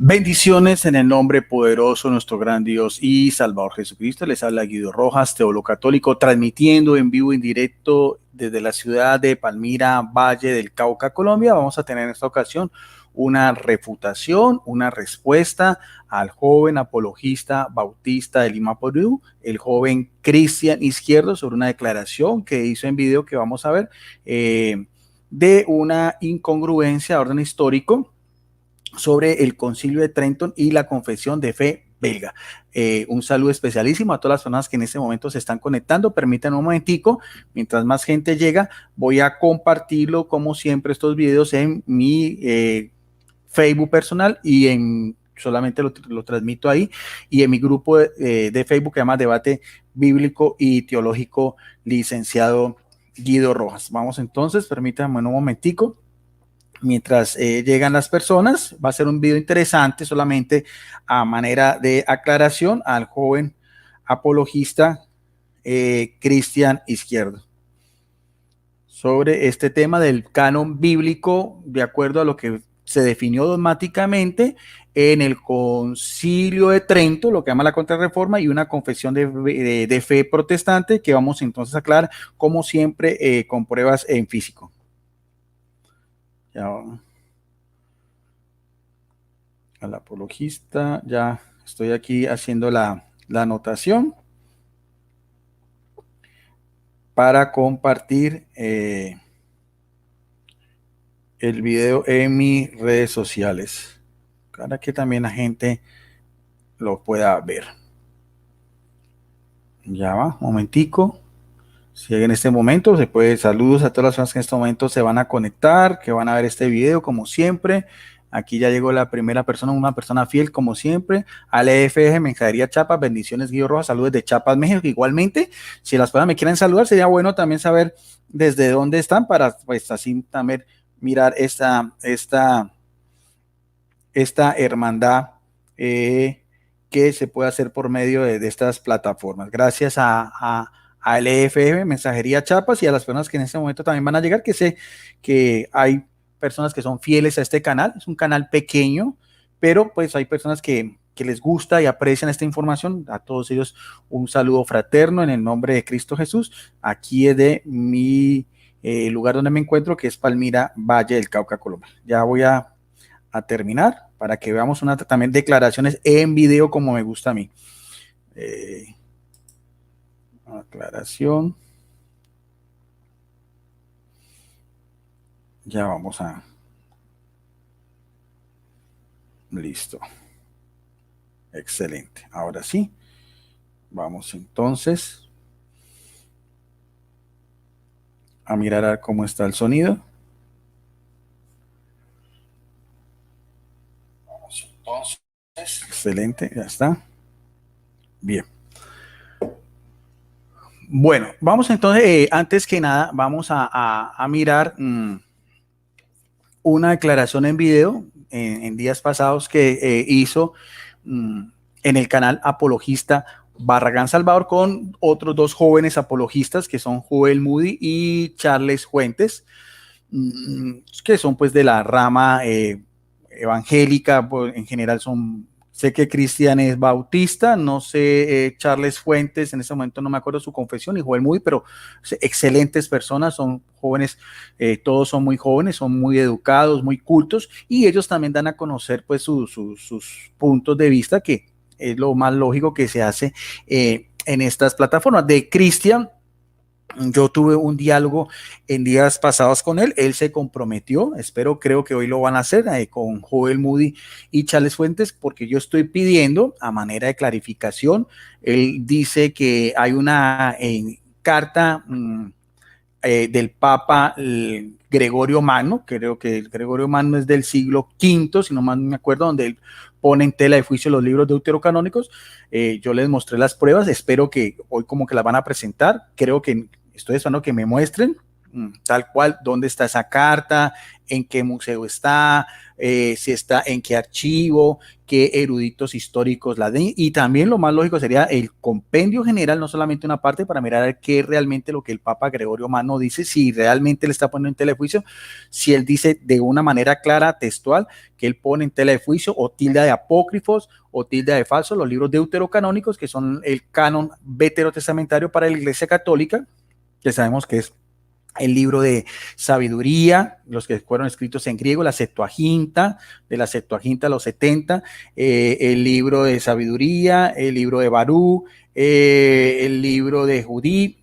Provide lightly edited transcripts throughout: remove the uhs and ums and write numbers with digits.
Bendiciones en el nombre poderoso de nuestro gran Dios y Salvador Jesucristo. Les habla Guido Rojas, teólogo católico, transmitiendo en vivo, en directo desde la ciudad de Palmira, Valle del Cauca, Colombia. Vamos a tener en esta ocasión una refutación, una respuesta al joven apologista bautista de Lima, Perú, el joven Cristian Izquierdo, sobre una declaración que hizo en video que vamos a ver de una incongruencia de orden histórico sobre el Concilio de Trento y la Confesión de Fe belga. Un saludo especialísimo a todas las personas que en este momento se están conectando. Permítanme un momentico, mientras más gente llega, voy a compartirlo como siempre estos videos en mi Facebook personal y solamente lo transmito ahí, y en mi grupo de Facebook que se llama Debate Bíblico y Teológico Licenciado Guido Rojas. Vamos entonces, permítanme un momentico. Mientras llegan las personas, va a ser un video interesante solamente a manera de aclaración al joven apologista Cristian Izquierdo sobre este tema del canon bíblico de acuerdo a lo que se definió dogmáticamente en el Concilio de Trento, lo que llama la Contrarreforma, y una confesión de fe protestante que vamos entonces a aclarar como siempre con pruebas en físico. Ya, al apologista, ya estoy aquí haciendo la anotación para compartir el video en mis redes sociales para que también la gente lo pueda ver. Ya va, un momentico. Si en este momento se puede, saludos a todas las personas que en este momento se van a conectar, que van a ver este video como siempre. Aquí ya llegó la primera persona, una persona fiel como siempre, al EFG Mensajería Chiapas. Bendiciones, Guido Rojas, saludos de Chiapas, México. Igualmente, si las personas me quieren saludar, sería bueno también saber desde dónde están para pues así también mirar esta hermandad que se puede hacer por medio de estas plataformas. Gracias a LFM, Mensajería Chiapas, y a las personas que en este momento también van a llegar, que sé que hay personas que son fieles a este canal. Es un canal pequeño, pero pues hay personas que les gusta y aprecian esta información. A todos ellos un saludo fraterno en el nombre de Cristo Jesús. Aquí es de mi lugar donde me encuentro, que es Palmira, Valle del Cauca, Colombia. Ya voy a terminar para que veamos también declaraciones en video como me gusta a mí. Aclaración. Ya vamos a... Listo. Excelente. Ahora sí. Vamos entonces a mirar a cómo está el sonido. Vamos entonces. Excelente. Ya está. Bien. Bueno, vamos entonces, antes que nada, vamos a mirar una declaración en video en días pasados que hizo en el canal Apologista Barragán Salvador con otros dos jóvenes apologistas que son Joel Moody y Charles Fuentes, que son pues de la rama evangélica, pues, en general son... Sé que Cristian es bautista, no sé, Charles Fuentes, en ese momento no me acuerdo su confesión, y Joel Moody, pero excelentes personas, son jóvenes, todos son muy jóvenes, son muy educados, muy cultos, y ellos también dan a conocer pues sus puntos de vista, que es lo más lógico que se hace en estas plataformas. De Cristian, yo tuve un diálogo en días pasados con él se comprometió, creo que hoy lo van a hacer con Joel Moody y Charles Fuentes, porque yo estoy pidiendo a manera de clarificación. Él dice que hay una carta del Papa Gregorio Magno, creo que el Gregorio Magno es del siglo V, si no mal me acuerdo, donde él pone en tela de juicio los libros deuterocanónicos. Yo les mostré las pruebas, espero que hoy como que las van a presentar, creo que estoy esperando que me muestren tal cual, dónde está esa carta, en qué museo está, si está en qué archivo, qué eruditos históricos la den, y también lo más lógico sería el compendio general, no solamente una parte, para mirar qué es realmente lo que el Papa Gregorio Magno dice, si realmente le está poniendo en tela de juicio, si él dice de una manera clara, textual, que él pone en tela de juicio o tilda de apócrifos o tilda de falsos los libros deuterocanónicos, que son el canon veterotestamentario para la Iglesia Católica, que sabemos que es el libro de sabiduría, los que fueron escritos en griego, la Septuaginta, de la Septuaginta a los 70, el libro de sabiduría, el libro de Barú, el libro de Judí,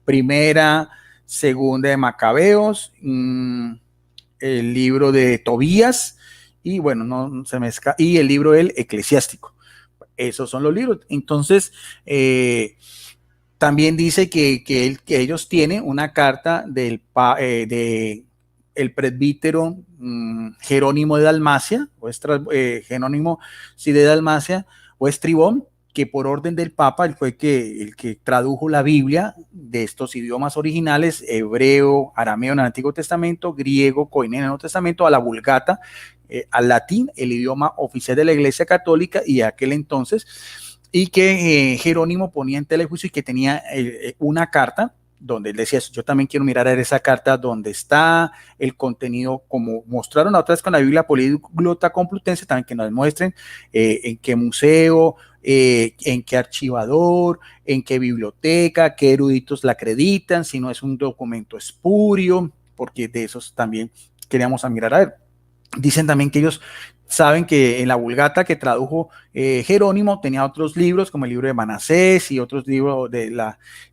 primera, segunda de Macabeos, el libro de Tobías, y bueno, no se me escapa, y el libro del Eclesiástico. Esos son los libros. Entonces, también dice que ellos tienen una carta de el presbítero Jerónimo de Dalmacia, Jerónimo sí, de Dalmacia, o Estribón, que por orden del Papa él fue el que tradujo la Biblia de estos idiomas originales, hebreo, arameo en el Antiguo Testamento, griego, koiné en el Nuevo Testamento, a la Vulgata, al latín, el idioma oficial de la Iglesia Católica, y aquel entonces, y que Jerónimo ponía en tela de juicio y que tenía una carta donde él decía, yo también quiero mirar a esa carta donde está el contenido, como mostraron otra vez con la Biblia Políglota Complutense, también que nos muestren en qué museo, en qué archivador, en qué biblioteca, qué eruditos la acreditan, si no es un documento espurio, porque de esos también queríamos mirar a ver. Dicen también que ellos saben que en la Vulgata que tradujo Jerónimo tenía otros libros como el libro de Manasés y otros libros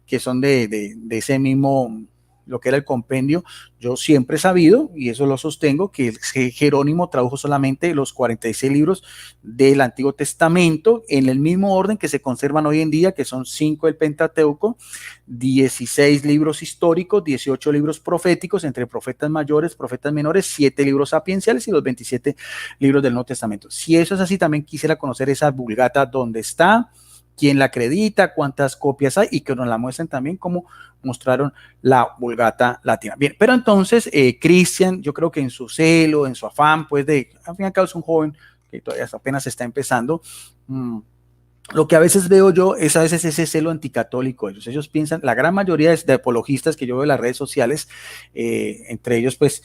que son de ese mismo, lo que era el compendio. Yo siempre he sabido, y eso lo sostengo, que Jerónimo tradujo solamente los 46 libros del Antiguo Testamento en el mismo orden que se conservan hoy en día, que son 5 del Pentateuco, 16 libros históricos, 18 libros proféticos, entre profetas mayores, profetas menores, 7 libros sapienciales y los 27 libros del Nuevo Testamento. Si eso es así, también quisiera conocer esa Vulgata, dónde está, quién la acredita, cuántas copias hay, y que nos la muestren también como mostraron la Vulgata latina. Bien, pero entonces Cristian, yo creo que en su celo, en su afán, pues al fin y al cabo es un joven que todavía apenas está empezando, lo que a veces veo yo es a veces ese celo anticatólico. Ellos piensan, la gran mayoría de apologistas que yo veo en las redes sociales, entre ellos pues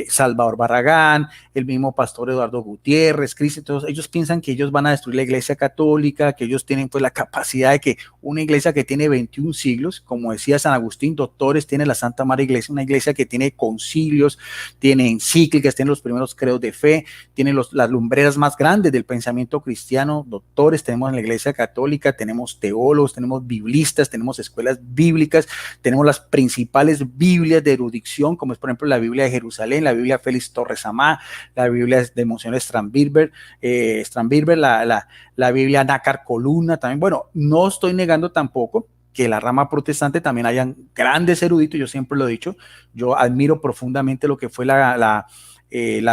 Salvador Barragán, el mismo pastor Eduardo Gutiérrez, Cristian, todos ellos piensan que ellos van a destruir la iglesia católica, que ellos tienen pues la capacidad de que una iglesia que tiene 21 siglos, como decía San Agustín, doctores, tiene la Santa Madre Iglesia, una iglesia que tiene concilios, tiene encíclicas, tiene los primeros credos de fe, tiene las lumbreras más grandes del pensamiento cristiano, doctores, tenemos en la Iglesia Católica, tenemos teólogos, tenemos biblistas, tenemos escuelas bíblicas, tenemos las principales Biblias de erudición, como es por ejemplo la Biblia de Jerusalén, la Biblia Félix Torres Amá, la Biblia de Monseñor Strandberger, la Biblia Nácar Columna, también. Bueno, no estoy negando tampoco que la rama protestante también hayan grandes eruditos, yo siempre lo he dicho, yo admiro profundamente lo que fue la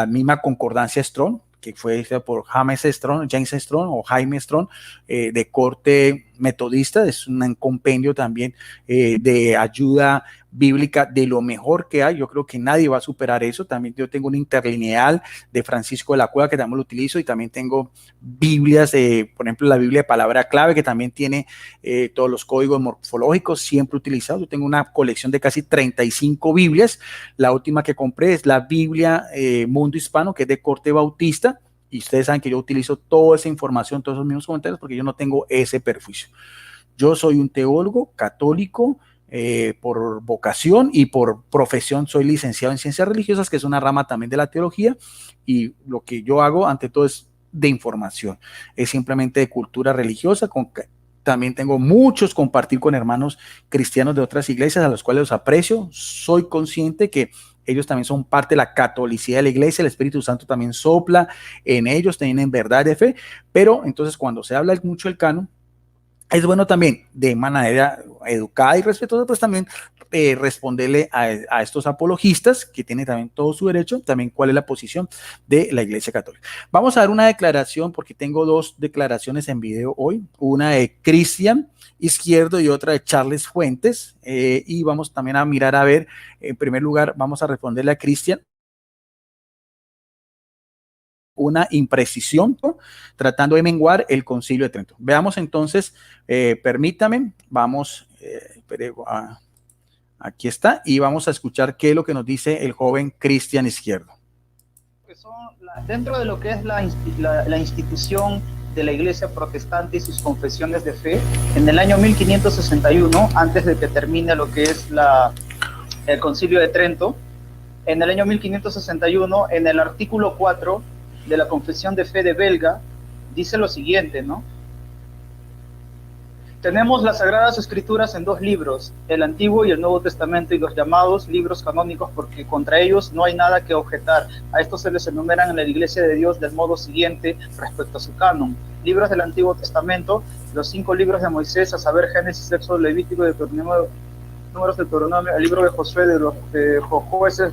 misma concordancia Strong, que fue hecha por James Strong o Jaime Strong, de corte metodista, es un compendio también de ayuda bíblica de lo mejor que hay. Yo creo que nadie va a superar eso. También yo tengo un interlineal de Francisco de la Cueva que también lo utilizo, y también tengo Biblias, por ejemplo la Biblia de palabra clave, que también tiene todos los códigos morfológicos siempre utilizados. Yo tengo una colección de casi 35 Biblias. La última que compré es la Biblia Mundo Hispano, que es de corte bautista, y ustedes saben que yo utilizo toda esa información, todos esos mismos comentarios, porque yo no tengo ese perjuicio. Yo soy un teólogo católico por vocación, y por profesión soy licenciado en ciencias religiosas, que es una rama también de la teología, y lo que yo hago ante todo es de información, es simplemente de cultura religiosa. También tengo muchos compartir con hermanos cristianos de otras iglesias a los cuales los aprecio. Soy consciente que ellos también son parte de la catolicidad de la iglesia, el Espíritu Santo también sopla en ellos, tienen verdad de fe, pero entonces cuando se habla mucho del canon, Es bueno también de manera educada y respetuosa, pues también responderle a estos apologistas, que tienen también todo su derecho, también cuál es la posición de la Iglesia Católica. Vamos a dar una declaración, porque tengo dos declaraciones en video hoy, una de Cristian Izquierdo y otra de Charles Fuentes, y vamos también a mirar a ver, en primer lugar, vamos a responderle a Cristian una imprecisión, ¿no?, tratando de menguar el Concilio de Trento. Veamos entonces, permítame, vamos, aquí está, y vamos a escuchar qué es lo que nos dice el joven Cristian Izquierdo. Dentro de lo que es la institución de la Iglesia protestante y sus confesiones de fe, en el año 1561, antes de que termine lo que es el Concilio de Trento, en el año 1561, en el artículo 4 de la Confesión de Fe de Belga, dice lo siguiente, ¿no? Tenemos las Sagradas Escrituras en dos libros, el Antiguo y el Nuevo Testamento, y los llamados libros canónicos, porque contra ellos no hay nada que objetar. A estos se les enumeran en la Iglesia de Dios del modo siguiente respecto a su canon. Libros del Antiguo Testamento, los 5 libros de Moisés, a saber, Génesis, Éxodo, Levítico, Deuteronomio, Números, Deuteronomio, el libro de Josué, de Jueces,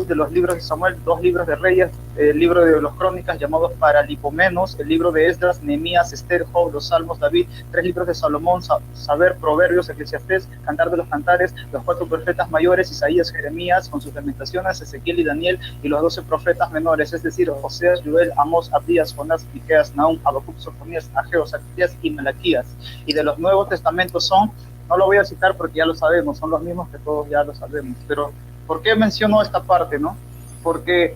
de los libros de Samuel, 2 libros de Reyes, el libro de los Crónicas llamados Paralipomenos, el libro de Esdras, Nehemías, Esther, Job, los Salmos, David, 3 libros de Salomón, Saber, Proverbios, Eclesiastés, Cantar de los Cantares, los 4 profetas mayores, Isaías, Jeremías, con sus lamentaciones, Ezequiel y Daniel, y los 12 profetas menores, es decir, Oseas, Joel, Amós, Abdías, Jonás, Miqueas, Nahum, Habacuc, Sofonías, Ageo, Zacarías y Malaquías. Y de los Nuevos Testamentos son, no lo voy a citar porque ya lo sabemos, son los mismos que todos ya lo sabemos, pero ¿por qué menciono esta parte, no? Porque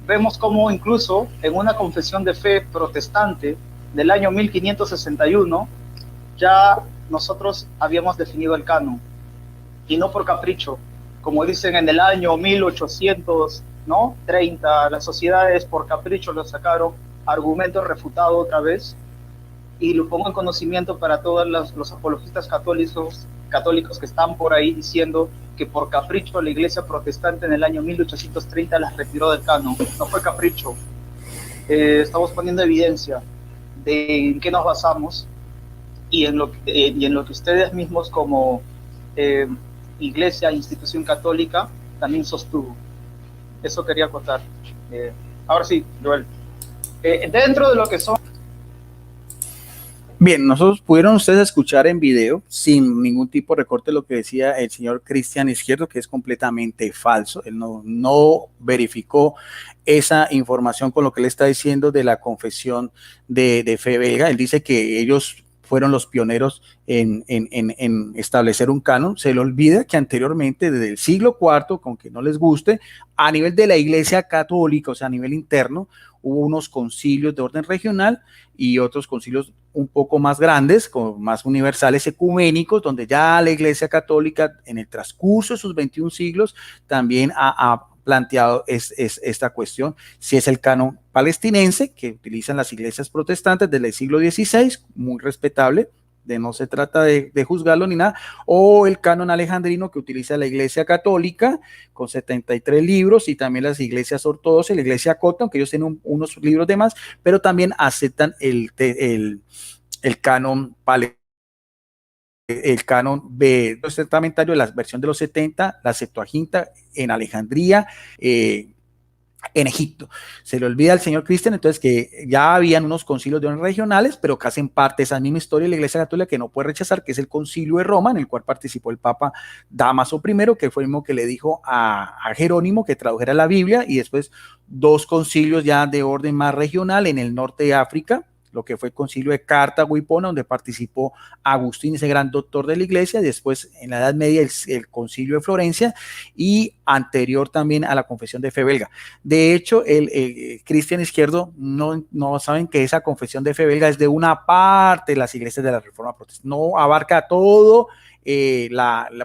vemos cómo incluso en una confesión de fe protestante del año 1561 ya nosotros habíamos definido el canon, y no por capricho, como dicen en el año 1830, las sociedades por capricho lo sacaron, argumento refutado otra vez, y lo pongo en conocimiento para todos los apologistas católicos que están por ahí diciendo que por capricho la Iglesia protestante en el año 1830 las retiró del canon. No fue capricho. Estamos poniendo evidencia de en qué nos basamos y en lo que ustedes mismos como Iglesia, institución católica, también sostuvo. Eso quería contar. Ahora sí, Joel. Dentro de lo que son... Bien, nosotros pudieron ustedes escuchar en video sin ningún tipo de recorte lo que decía el señor Cristian Izquierdo, que es completamente falso. Él no verificó esa información con lo que le está diciendo de la confesión de fe belga. Él dice que ellos fueron los pioneros en establecer un canon. Se le olvida que anteriormente, desde el siglo IV, con que no les guste, a nivel de la Iglesia Católica, o sea, a nivel interno, hubo unos concilios de orden regional y otros concilios un poco más grandes, como más universales, ecuménicos, donde ya la Iglesia Católica, en el transcurso de sus 21 siglos, también ha planteado esta cuestión, si es el canon palestinense que utilizan las iglesias protestantes desde el siglo XVI, muy respetable, no se trata de juzgarlo ni nada, o el canon alejandrino que utiliza la Iglesia Católica con 73 libros, y también las iglesias ortodoxas, la Iglesia copta, aunque ellos tienen unos libros de más, pero también aceptan el canon palestino, el canon testamentario de la versión de los 70, la Septuaginta en Alejandría, en Egipto. Se le olvida al señor Cristian entonces que ya habían unos concilios de orden regionales, pero que hacen parte de esa misma historia de la Iglesia Católica que no puede rechazar, que es el Concilio de Roma, en el cual participó el Papa Dámaso I, que fue el mismo que le dijo a Jerónimo que tradujera la Biblia, y después 2 concilios ya de orden más regional en el norte de África, lo que fue el concilio de Cartago y Hipona, donde participó Agustín, ese gran doctor de la iglesia, después en la Edad Media el concilio de Florencia, y anterior también a la confesión de fe belga. De hecho, el Cristian Izquierdo no saben que esa confesión de fe belga es de una parte de las iglesias de la Reforma Protestante, no abarca todo,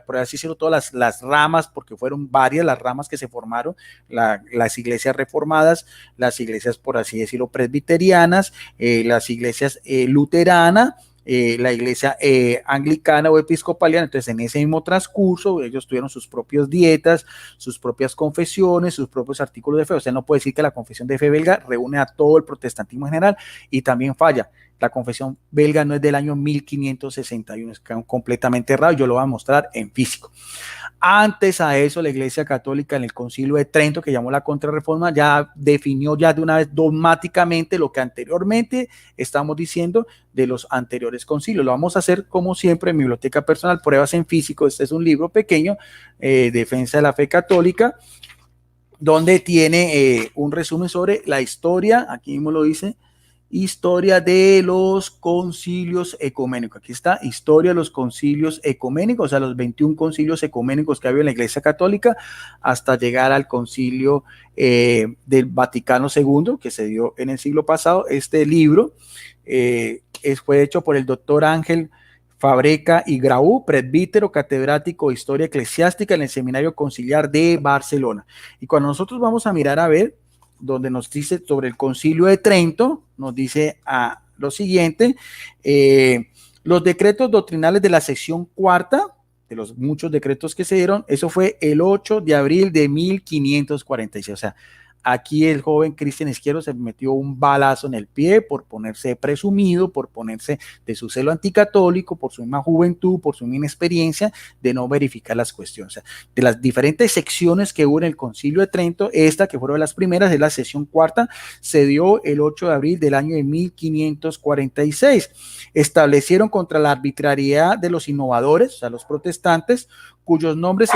por así decirlo, todas las ramas, porque fueron varias las ramas que se formaron, las iglesias reformadas, las iglesias, por así decirlo, presbiterianas, las iglesias luteranas, la iglesia anglicana o episcopaliana. Entonces, en ese mismo transcurso, ellos tuvieron sus propias dietas, sus propias confesiones, sus propios artículos de fe. O sea, no puede decir que la confesión de fe belga reúne a todo el protestantismo en general, y también falla. La confesión belga no es del año 1561, es completamente errado. Yo lo voy a mostrar en físico. Antes a eso, la Iglesia Católica en el Concilio de Trento, que llamó la Contrarreforma, ya definió ya de una vez dogmáticamente lo que anteriormente estamos diciendo de los anteriores concilios. Lo vamos a hacer como siempre en mi biblioteca personal, Pruebas en Físico. Este es un libro pequeño, Defensa de la Fe Católica, donde tiene un resumen sobre la historia, aquí mismo lo dice, historia de los concilios ecuménicos. Aquí está, historia de los concilios ecuménicos, o sea, los 21 concilios ecuménicos que ha habido en la Iglesia Católica hasta llegar al concilio del Vaticano II, que se dio en el siglo pasado. Este libro fue hecho por el doctor Ángel Fabreca y Grau, presbítero catedrático de Historia Eclesiástica en el Seminario Conciliar de Barcelona. Y cuando nosotros vamos a mirar a ver, donde nos dice sobre el Concilio de Trento, nos dice lo siguiente: los decretos doctrinales de la sección cuarta, de los muchos decretos que se dieron, eso fue el 8 de abril de 1546, o sea, aquí el joven Cristian Izquierdo se metió un balazo en el pie por ponerse presumido, por ponerse de su celo anticatólico, por su misma juventud, por su misma experiencia de no verificar las cuestiones. O sea, de las diferentes secciones que hubo en el Concilio de Trento, esta que fueron las primeras, de la sesión cuarta, se dio el 8 de abril del año de 1546. Establecieron contra la arbitrariedad de los innovadores, o sea, los protestantes, cuyos nombres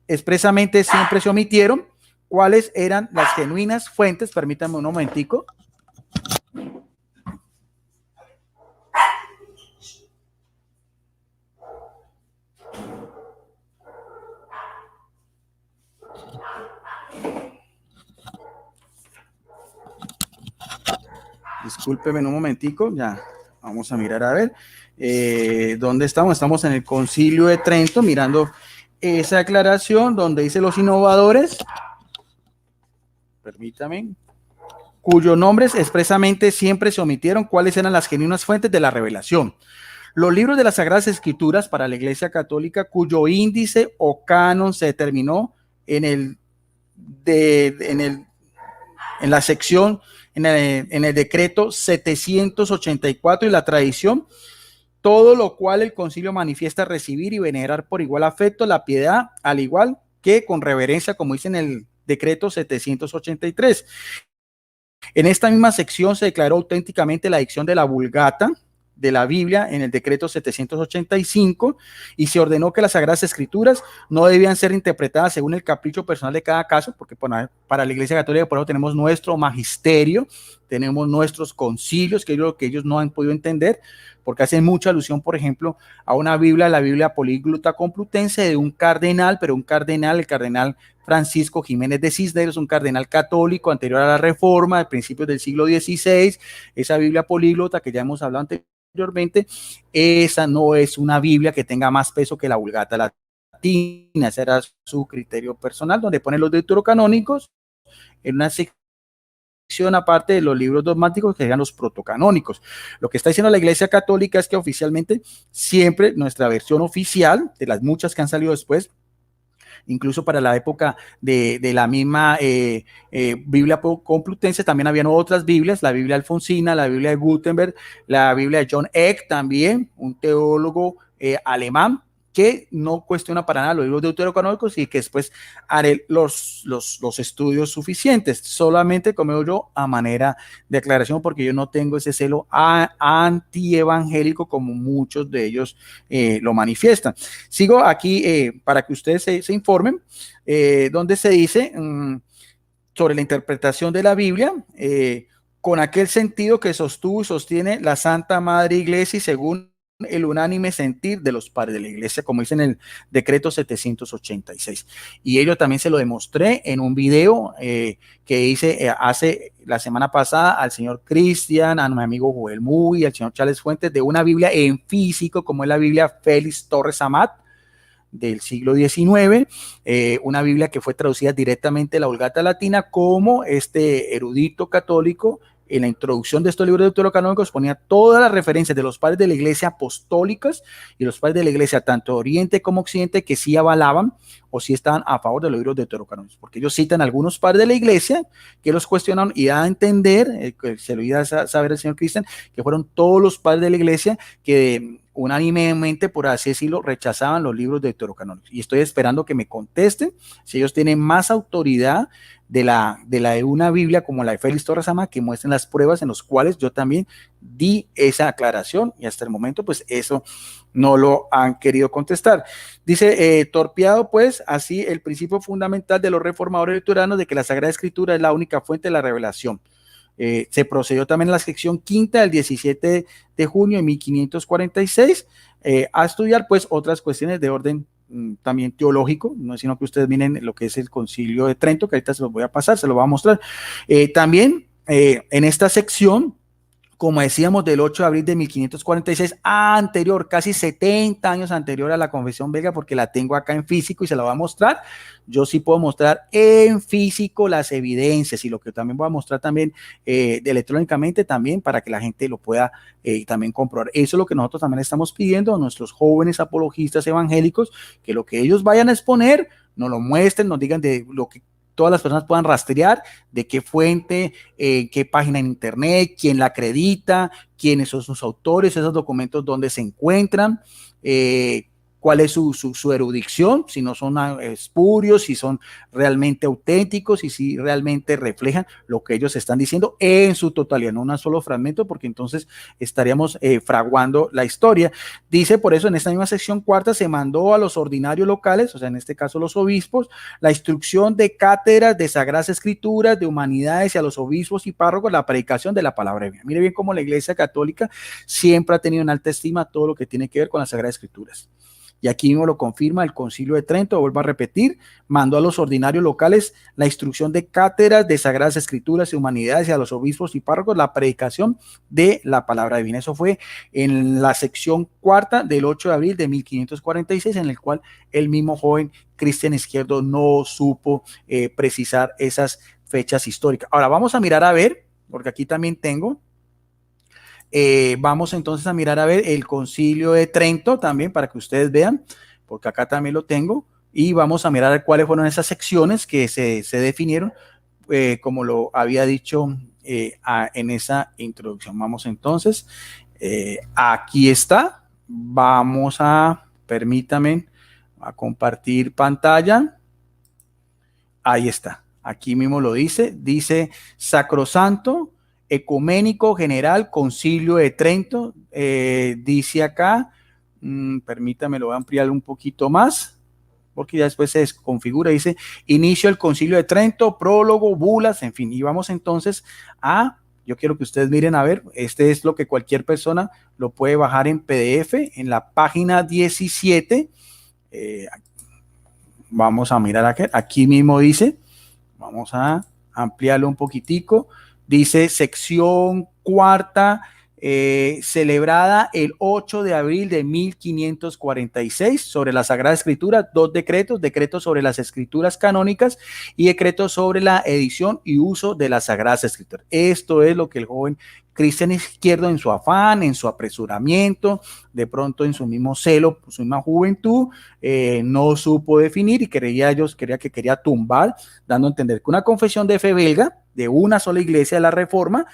expresamente siempre se omitieron, cuáles eran las genuinas fuentes. Permítanme un momentico. Discúlpeme un momentico, ya vamos a mirar a ver dónde estamos. Estamos en el Concilio de Trento, mirando esa aclaración donde dice los innovadores. Permítame, cuyos nombres expresamente siempre se omitieron, cuáles eran las genuinas fuentes de la revelación. Los libros de las Sagradas Escrituras para la Iglesia Católica, cuyo índice o canon se determinó en la sección, en el decreto 784 y la tradición, todo lo cual el concilio manifiesta recibir y venerar por igual afecto la piedad, al igual que con reverencia, como dice en el decreto 783. En esta misma sección se declaró auténticamente la dicción de la Vulgata de la Biblia en el decreto 785 y se ordenó que las Sagradas Escrituras no debían ser interpretadas según el capricho personal de cada caso, porque para la Iglesia Católica por eso tenemos nuestro magisterio, tenemos nuestros concilios, que es lo que ellos no han podido entender, porque hacen mucha alusión, por ejemplo, a una Biblia, la Biblia políglota complutense de un cardenal, pero un cardenal, el cardenal Francisco Jiménez de Cisneros, un cardenal católico anterior a la Reforma, de principios del siglo XVI. Esa Biblia políglota que ya hemos hablado anteriormente, esa no es una Biblia que tenga más peso que la Vulgata Latina. Ese era su criterio personal, donde pone los deuterocanónicos en una sección aparte de los libros dogmáticos que eran los protocanónicos. Lo que está diciendo la Iglesia Católica es que oficialmente siempre nuestra versión oficial, de las muchas que han salido después, incluso para la época de la misma Biblia complutense, también habían otras Biblias, la Biblia alfonsina, la Biblia de Gutenberg, la Biblia de John Eck también, un teólogo alemán, que no cuestiona para nada los libros deuterocanónicos y que después haré los estudios suficientes, solamente como yo a manera de aclaración, porque yo no tengo ese celo antievangélico como muchos de ellos lo manifiestan. Sigo aquí para que ustedes se informen, donde se dice sobre la interpretación de la Biblia, con aquel sentido que sostuvo y sostiene la Santa Madre Iglesia y según el unánime sentir de los padres de la Iglesia, como dice en el decreto 786. Y ello también se lo demostré en un video que hice hace la semana pasada al señor Cristian, a mi amigo Joel Muy, al señor Charles Fuentes, de una Biblia en físico, como es la Biblia Félix Torres Amat, del siglo XIX, una Biblia que fue traducida directamente de la Vulgata Latina, como este erudito católico en la introducción de estos libros deuterocanónicos ponía todas las referencias de los padres de la iglesia apostólicas y los padres de la iglesia, tanto Oriente como Occidente, que sí avalaban o sí estaban a favor de los libros deuterocanónicos, porque ellos citan algunos padres de la iglesia que los cuestionaron y da a entender, que se lo iba a saber el señor Cristian, que fueron todos los padres de la iglesia que unánimemente, por así decirlo, rechazaban los libros deuterocanónicos. Y estoy esperando que me contesten si ellos tienen más autoridad de una Biblia como la de Félix Torres Ama, que muestren las pruebas en las cuales yo también di esa aclaración, y hasta el momento pues eso no lo han querido contestar. Dice, torpeado pues así el principio fundamental de los reformadores luteranos de que la Sagrada Escritura es la única fuente de la revelación. Se procedió también en la sección quinta del 17 de junio de 1546 a estudiar pues otras cuestiones de orden también teológico, no es sino que ustedes miren lo que es el Concilio de Trento, que ahorita se los voy a pasar, se los voy a mostrar. También en esta sección, como decíamos, del 8 de abril de 1546, anterior, casi 70 años anterior a la Confesión Belga, porque la tengo acá en físico y se la voy a mostrar. Yo sí puedo mostrar en físico las evidencias y lo que también voy a mostrar también electrónicamente también para que la gente lo pueda también comprobar. Eso es lo que nosotros también estamos pidiendo a nuestros jóvenes apologistas evangélicos, que lo que ellos vayan a exponer, nos lo muestren, nos digan de lo que todas las personas puedan rastrear de qué fuente, qué página en internet, quién la acredita, quiénes son sus autores, esos documentos dónde se encuentran, cuál es su erudición, si no son espurios, si son realmente auténticos y si realmente reflejan lo que ellos están diciendo en su totalidad, no un solo fragmento, porque entonces estaríamos fraguando la historia. Dice, por eso en esta misma sección cuarta se mandó a los ordinarios locales, o sea, en este caso los obispos, la instrucción de cátedras de Sagradas Escrituras, de humanidades, y a los obispos y párrocos la predicación de la palabra de Dios. Mire bien cómo la Iglesia Católica siempre ha tenido en alta estima todo lo que tiene que ver con las Sagradas Escrituras. Y aquí mismo lo confirma el Concilio de Trento, vuelvo a repetir, mandó a los ordinarios locales la instrucción de cátedras de Sagradas Escrituras y humanidades y a los obispos y párrocos la predicación de la palabra divina. Eso fue en la sección cuarta del 8 de abril de 1546, en el cual el mismo joven Cristian Izquierdo no supo precisar esas fechas históricas. Ahora vamos a mirar a ver, porque aquí también tengo. Vamos entonces a mirar a ver el Concilio de Trento también para que ustedes vean, porque acá también lo tengo, y vamos a mirar cuáles fueron esas secciones que se definieron, como lo había dicho en esa introducción. Vamos entonces, aquí está, vamos a, permítame, a compartir pantalla, ahí está, aquí mismo lo dice Sacrosanto Ecuménico General Concilio de Trento, dice acá, permítame, lo voy a ampliar un poquito más, porque ya después se desconfigura, dice, inicio del Concilio de Trento, prólogo, bulas, en fin, y vamos entonces yo quiero que ustedes miren, a ver, este es lo que cualquier persona lo puede bajar en PDF, en la página 17, vamos a mirar aquí mismo dice, vamos a ampliarlo un poquitico, dice sección cuarta, celebrada el 8 de abril de 1546 sobre la Sagrada Escritura, dos decretos, decretos sobre las escrituras canónicas y decretos sobre la edición y uso de las Sagradas Escrituras. Esto es lo que el joven Cristian Izquierdo, en su afán, en su apresuramiento, de pronto en su mismo celo, su misma juventud, no supo definir y quería tumbar, dando a entender que una confesión de fe belga de una sola iglesia de la Reforma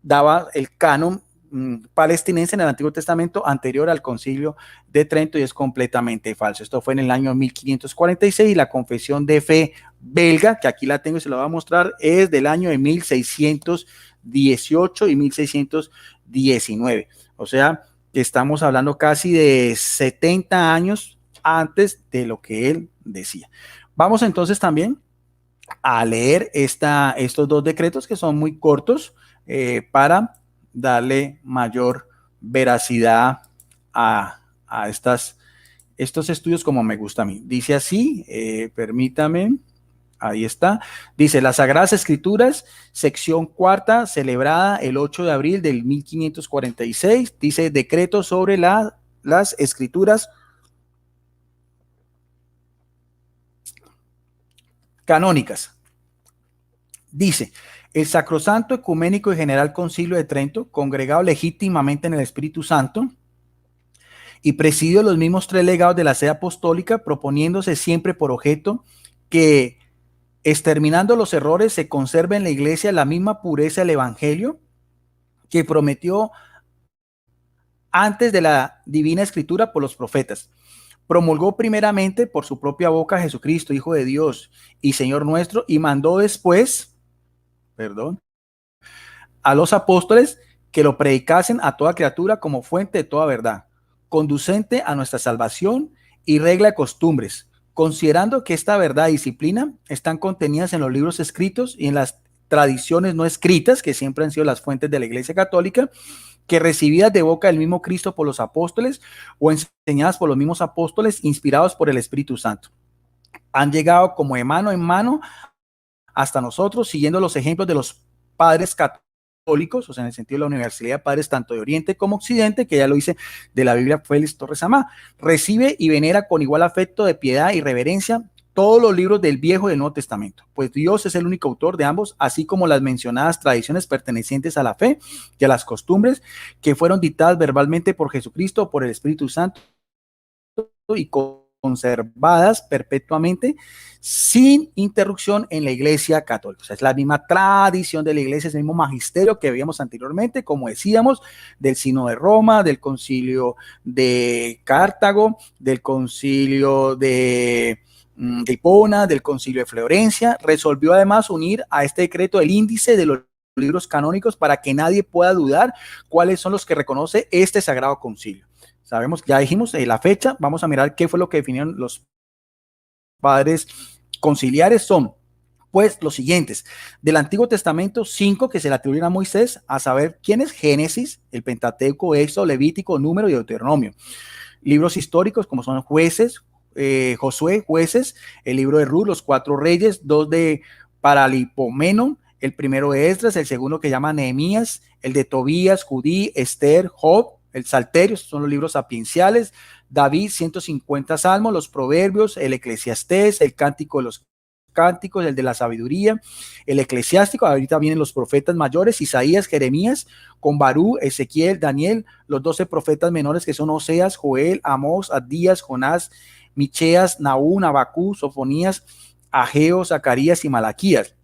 daba el canon palestinense en el Antiguo Testamento anterior al Concilio de Trento, y es completamente falso. Esto fue en el año 1546 y la confesión de fe belga, que aquí la tengo y se la voy a mostrar, es del año de 1618 y 1619. O sea, que estamos hablando casi de 70 años antes de lo que él decía. Vamos entonces también a leer estos dos decretos que son muy cortos para darle mayor veracidad a estos estudios como me gusta a mí. Dice así, permítame, ahí está, dice las Sagradas Escrituras, sección cuarta, celebrada el 8 de abril del 1546, dice decreto sobre las escrituras canónicas. Dice, El Sacrosanto, Ecuménico y General Concilio de Trento, congregado legítimamente en el Espíritu Santo y presidido los mismos tres legados de la sede apostólica, proponiéndose siempre por objeto que, exterminando los errores, se conserve en la Iglesia la misma pureza del Evangelio que prometió antes de la Divina Escritura por los profetas. Promulgó primeramente por su propia boca a Jesucristo, Hijo de Dios y Señor nuestro, y mandó después, a los apóstoles que lo predicasen a toda criatura como fuente de toda verdad, conducente a nuestra salvación y regla de costumbres, considerando que esta verdad y disciplina están contenidas en los libros escritos y en las tradiciones no escritas, que siempre han sido las fuentes de la Iglesia Católica, que recibidas de boca del mismo Cristo por los apóstoles o enseñadas por los mismos apóstoles, inspirados por el Espíritu Santo. Han llegado como de mano en mano hasta nosotros, siguiendo los ejemplos de los padres católicos, o sea, en el sentido de la Universidad de Padres tanto de Oriente como Occidente, que ya lo dice de la Biblia Félix Torres Amá. Recibe y venera con igual afecto de piedad y reverencia todos los libros del Viejo y del Nuevo Testamento, pues Dios es el único autor de ambos, así como las mencionadas tradiciones pertenecientes a la fe y a las costumbres que fueron dictadas verbalmente por Jesucristo o por el Espíritu Santo y conservadas perpetuamente sin interrupción en la Iglesia Católica. O sea, es la misma tradición de la Iglesia, es el mismo magisterio que veíamos anteriormente, como decíamos, del Sínodo de Roma, del Concilio de Cartago, del Concilio de Hipona, del Concilio de Florencia. Resolvió además unir a este decreto el índice de los libros canónicos para que nadie pueda dudar cuáles son los que reconoce este Sagrado Concilio. Sabemos, ya dijimos la fecha, vamos a mirar qué fue lo que definieron los padres conciliares. Son pues los siguientes: del Antiguo Testamento, 5 que se le atribuyen a Moisés, a saber quién es Génesis, el Pentateuco, Éxodo, Levítico, Número y Deuteronomio. Libros históricos como son Jueces, Josué, Jueces, el libro de Ruth, los 4 reyes, 2 de Paralipomeno, el primero de Esdras, el segundo que llama Nehemías, el de Tobías, Judí, Esther, Job, el Salterio, son los libros sapienciales, David, 150 salmos, los proverbios, el Eclesiastés, el Cántico de los Cánticos, el de la sabiduría, el eclesiástico, ahorita vienen los profetas mayores, Isaías, Jeremías, con Barú, Ezequiel, Daniel, los 12 profetas menores que son Oseas, Joel, Amós, Abdías, Jonás, Micheas, Nahum, Abacú, Sofonías, Ageo, Zacarías y Malaquías.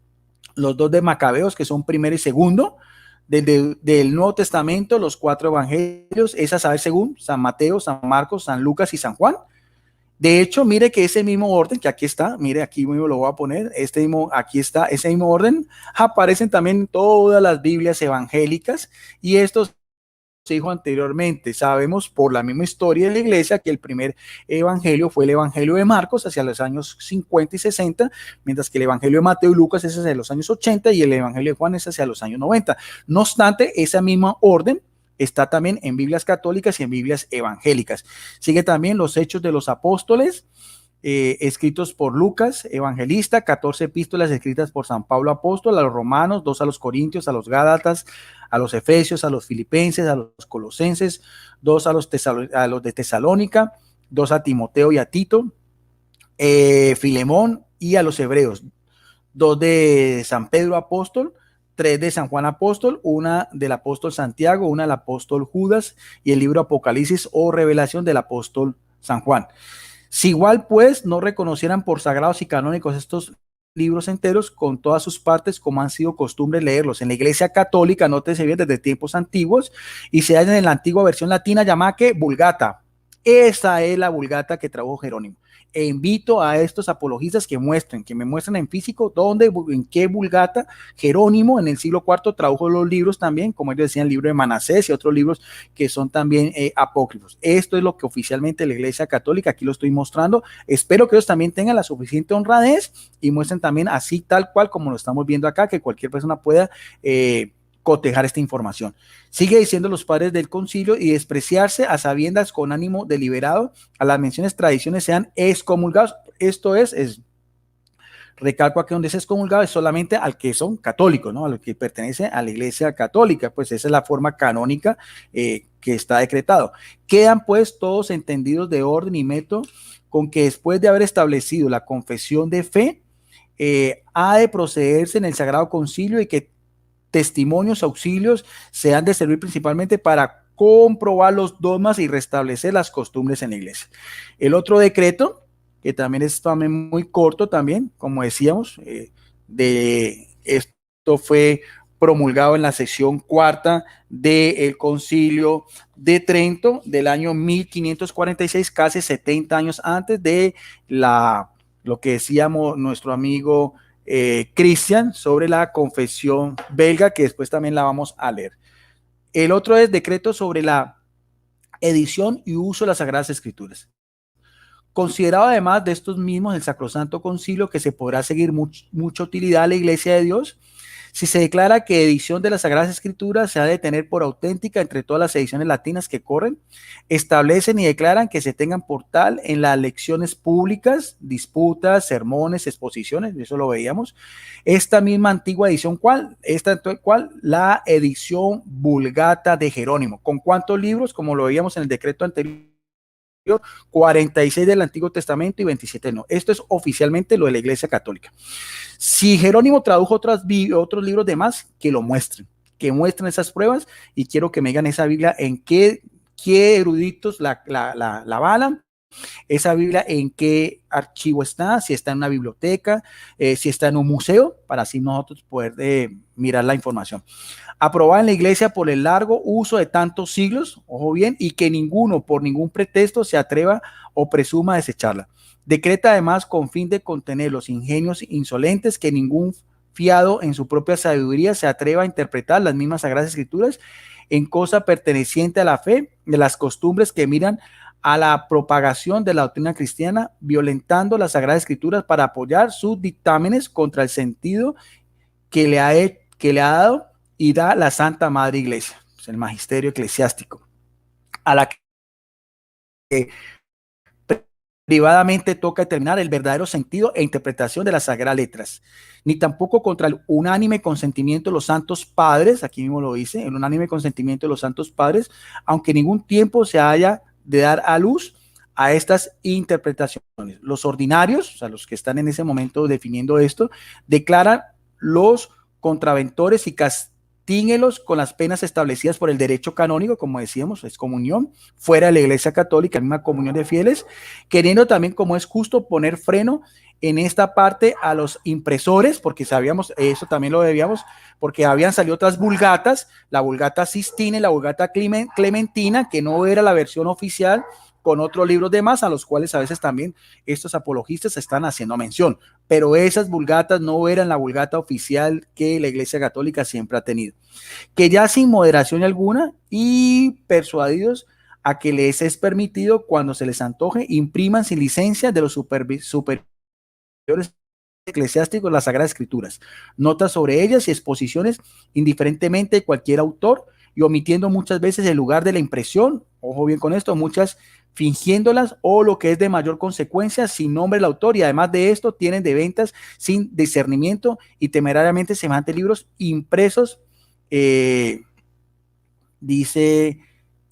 Los 2 de Macabeos que son primero y segundo. Del Nuevo Testamento, los 4 evangelios, es a saber según San Mateo, San Marcos, San Lucas y San Juan. De hecho, mire que ese mismo orden, que aquí está, mire, aquí mismo lo voy a poner, aquí está, ese mismo orden, aparecen también todas las Biblias evangélicas, y estos se dijo anteriormente, sabemos por la misma historia de la iglesia que el primer evangelio fue el evangelio de Marcos hacia los años 50 y 60, mientras que el evangelio de Mateo y Lucas es hacia los años 80 y el evangelio de Juan es hacia los años 90. No obstante, esa misma orden está también en Biblias católicas y en Biblias evangélicas. Sigue también los Hechos de los Apóstoles, escritos por Lucas, evangelista, 14 epístolas escritas por San Pablo apóstol, a los romanos, 2 a los corintios, a los gálatas, a los efesios, a los filipenses, a los colosenses, 2 a los de Tesalónica, 2 a Timoteo y a Tito, Filemón y a los hebreos, 2 de San Pedro apóstol, 3 de San Juan apóstol, una del apóstol Santiago, una del apóstol Judas y el libro Apocalipsis o Revelación del apóstol San Juan. Si igual pues no reconocieran por sagrados y canónicos estos libros enteros con todas sus partes, como han sido costumbre leerlos en la Iglesia Católica, nótese bien, desde tiempos antiguos, y se hallan en la antigua versión latina llamada que Vulgata. Esa es la Vulgata que trajo Jerónimo. E invito a estos apologistas que me muestren en físico dónde, en qué Vulgata Jerónimo en el siglo IV tradujo los libros también, como ellos decían, el libro de Manasés y otros libros que son también apócrifos. Esto es lo que oficialmente la Iglesia Católica, aquí lo estoy mostrando. Espero que ellos también tengan la suficiente honradez y muestren también así tal cual como lo estamos viendo acá, que cualquier persona pueda cotejar esta información. Sigue diciendo los padres del concilio: y despreciarse a sabiendas con ánimo deliberado a las menciones tradiciones sean excomulgados. Esto es recalco aquí, donde es excomulgado es solamente al que son católicos, ¿no? A lo que pertenece a la Iglesia Católica, pues esa es la forma canónica que está decretado. Quedan pues todos entendidos de orden y método con que después de haber establecido la confesión de fe, ha de procederse en el Sagrado Concilio y que testimonios, auxilios, se han de servir principalmente para comprobar los dogmas y restablecer las costumbres en la iglesia. El otro decreto, que también es también muy corto también, como decíamos, de esto fue promulgado en la sesión cuarta del Concilio de Trento del año 1546, casi 70 años antes de lo que decíamos nuestro amigo Cristian sobre la confesión belga, que después también la vamos a leer. El otro es decreto sobre la edición y uso de las Sagradas Escrituras. Considerado además de estos mismos el Sacrosanto Concilio que se podrá seguir mucha utilidad a la Iglesia de Dios si se declara que edición de las Sagradas Escrituras se ha de tener por auténtica entre todas las ediciones latinas que corren, establecen y declaran que se tengan por tal en las lecciones públicas, disputas, sermones, exposiciones, eso lo veíamos. Esta misma antigua edición, ¿cuál? La edición Vulgata de Jerónimo. ¿Con cuántos libros? Como lo veíamos en el decreto anterior, 46 del Antiguo Testamento y 27 no. Esto es oficialmente lo de la Iglesia Católica. Si Jerónimo tradujo otros libros de más, que lo muestren, que muestren esas pruebas, y quiero que me digan esa Biblia en qué eruditos la avalan, esa Biblia en qué archivo está, si está en una biblioteca, si está en un museo, para así nosotros poder mirar la información. Aprobada en la iglesia por el largo uso de tantos siglos, ojo bien, y que ninguno por ningún pretexto se atreva o presuma a desecharla. Decreta además con fin de contener los ingenios insolentes que ningún fiado en su propia sabiduría se atreva a interpretar las mismas Sagradas Escrituras en cosa perteneciente a la fe, de las costumbres que miran a la propagación de la doctrina cristiana, violentando las Sagradas Escrituras para apoyar sus dictámenes contra el sentido que le ha dado y da la Santa Madre Iglesia, el magisterio eclesiástico, a la que privadamente toca determinar el verdadero sentido e interpretación de las sagradas letras, ni tampoco contra el unánime consentimiento de los santos padres, aquí mismo lo dice, el unánime consentimiento de los santos padres, aunque ningún tiempo se haya de dar a luz a estas interpretaciones. Los ordinarios, o sea, los que están en ese momento definiendo esto, declaran los contraventores y castíguelos con las penas establecidas por el derecho canónico, como decíamos, excomunión, fuera de la Iglesia Católica, la misma comunión de fieles, queriendo también, como es justo, poner freno en esta parte a los impresores, porque sabíamos, eso también lo debíamos, porque habían salido otras vulgatas, la Vulgata Sistina y la Vulgata Clementina, que no era la versión oficial, con otros libros de más, a los cuales a veces también estos apologistas están haciendo mención, pero esas vulgatas no eran la vulgata oficial que la Iglesia Católica siempre ha tenido, que ya sin moderación alguna y persuadidos a que les es permitido cuando se les antoje, impriman sin licencia de los superiores eclesiásticos las Sagradas Escrituras, notas sobre ellas y exposiciones indiferentemente de cualquier autor, y omitiendo muchas veces el lugar de la impresión, ojo bien con esto, muchas fingiéndolas, o lo que es de mayor consecuencia, sin nombre del autor, y además de esto tienen de ventas sin discernimiento y temerariamente semejantes libros impresos, dice,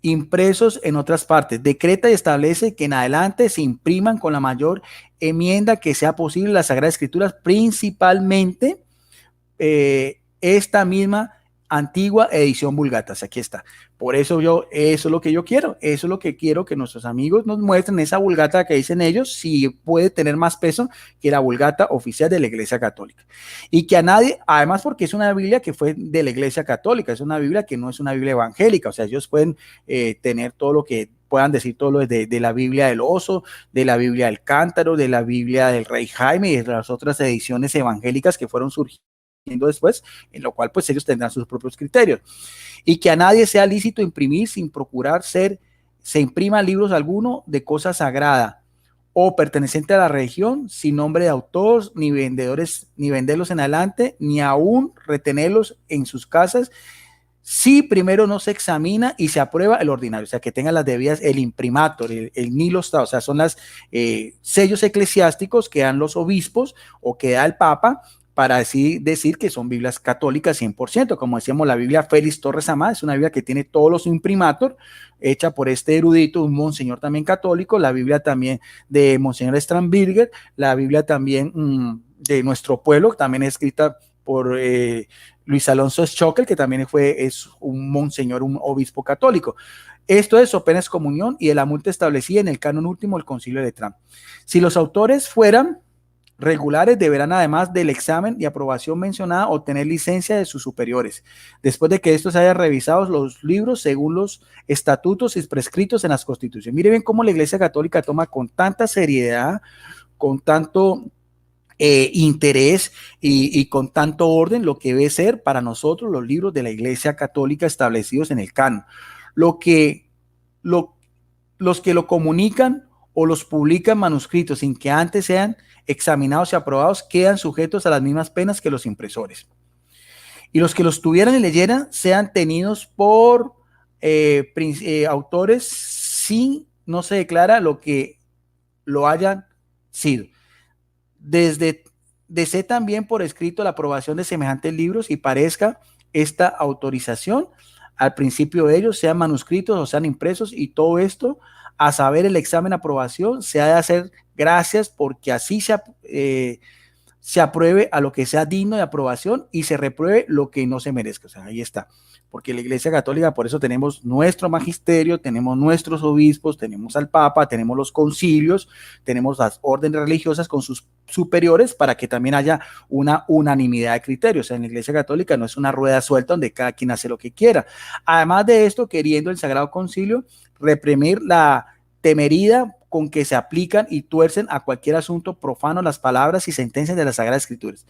impresos en otras partes. Decreta y establece que en adelante se impriman con la mayor enmienda que sea posible las Sagradas Escrituras, principalmente esta misma antigua edición Vulgata. Aquí está. Por eso eso es lo que yo quiero. Eso es lo que quiero que nuestros amigos nos muestren, esa Vulgata que dicen ellos, si puede tener más peso que la Vulgata oficial de la Iglesia Católica. Y que a nadie, además porque es una Biblia que fue de la Iglesia Católica, es una Biblia que no es una Biblia evangélica, o sea, ellos pueden tener todo lo que puedan decir, todo lo de la Biblia del Oso, de la Biblia del Cántaro, de la Biblia del Rey Jaime y de las otras ediciones evangélicas que fueron surgiendo después, en lo cual pues ellos tendrán sus propios criterios, y que a nadie sea lícito imprimir sin procurar se imprima libros alguno de cosa sagrada o perteneciente a la religión sin nombre de autor, ni vendedores, ni venderlos en adelante, ni aún retenerlos en sus casas, si primero no se examina y se aprueba el ordinario, o sea, que tenga las debidas, el imprimator, el nilo está, o sea, son las sellos eclesiásticos que dan los obispos o que da el Papa, para así decir que son Biblias católicas 100%, como decíamos, la Biblia Félix Torres Amá es una Biblia que tiene todos los imprimator, hecha por este erudito, un monseñor también católico, la Biblia también de monseñor Stramberger, la Biblia también de nuestro pueblo, también escrita por Luis Alonso Schockel, que también es un monseñor, un obispo católico. Esto es, so pena excomunión y de la multa establecida en el canon último del Concilio de Trento. Si los autores fueran regulares, deberán, además del examen y aprobación mencionada, obtener licencia de sus superiores, después de que estos hayan revisado los libros según los estatutos y prescritos en las constituciones. Mire bien cómo la Iglesia Católica toma con tanta seriedad, con tanto interés y con tanto orden lo que debe ser para nosotros los libros de la Iglesia Católica establecidos en el canon. Los que lo comunican o los publican manuscritos sin que antes sean examinados y aprobados quedan sujetos a las mismas penas que los impresores. Y los que los tuvieran y leyeran sean tenidos por autores si no se declara lo que lo hayan sido. Desee también por escrito la aprobación de semejantes libros y parezca esta autorización al principio de ellos, sean manuscritos o sean impresos, y todo esto, a saber, el examen de aprobación, se ha de hacer gracias porque así se apruebe a lo que sea digno de aprobación y se repruebe lo que no se merezca. O sea, ahí está. Porque la Iglesia Católica, por eso tenemos nuestro magisterio, tenemos nuestros obispos, tenemos al Papa, tenemos los concilios, tenemos las órdenes religiosas con sus superiores para que también haya una unanimidad de criterios. O sea, en la Iglesia Católica no es una rueda suelta donde cada quien hace lo que quiera. Además de esto, queriendo el Sagrado Concilio reprimir la temeridad con que se aplican y tuercen a cualquier asunto profano las palabras y sentencias de las Sagradas Escrituras.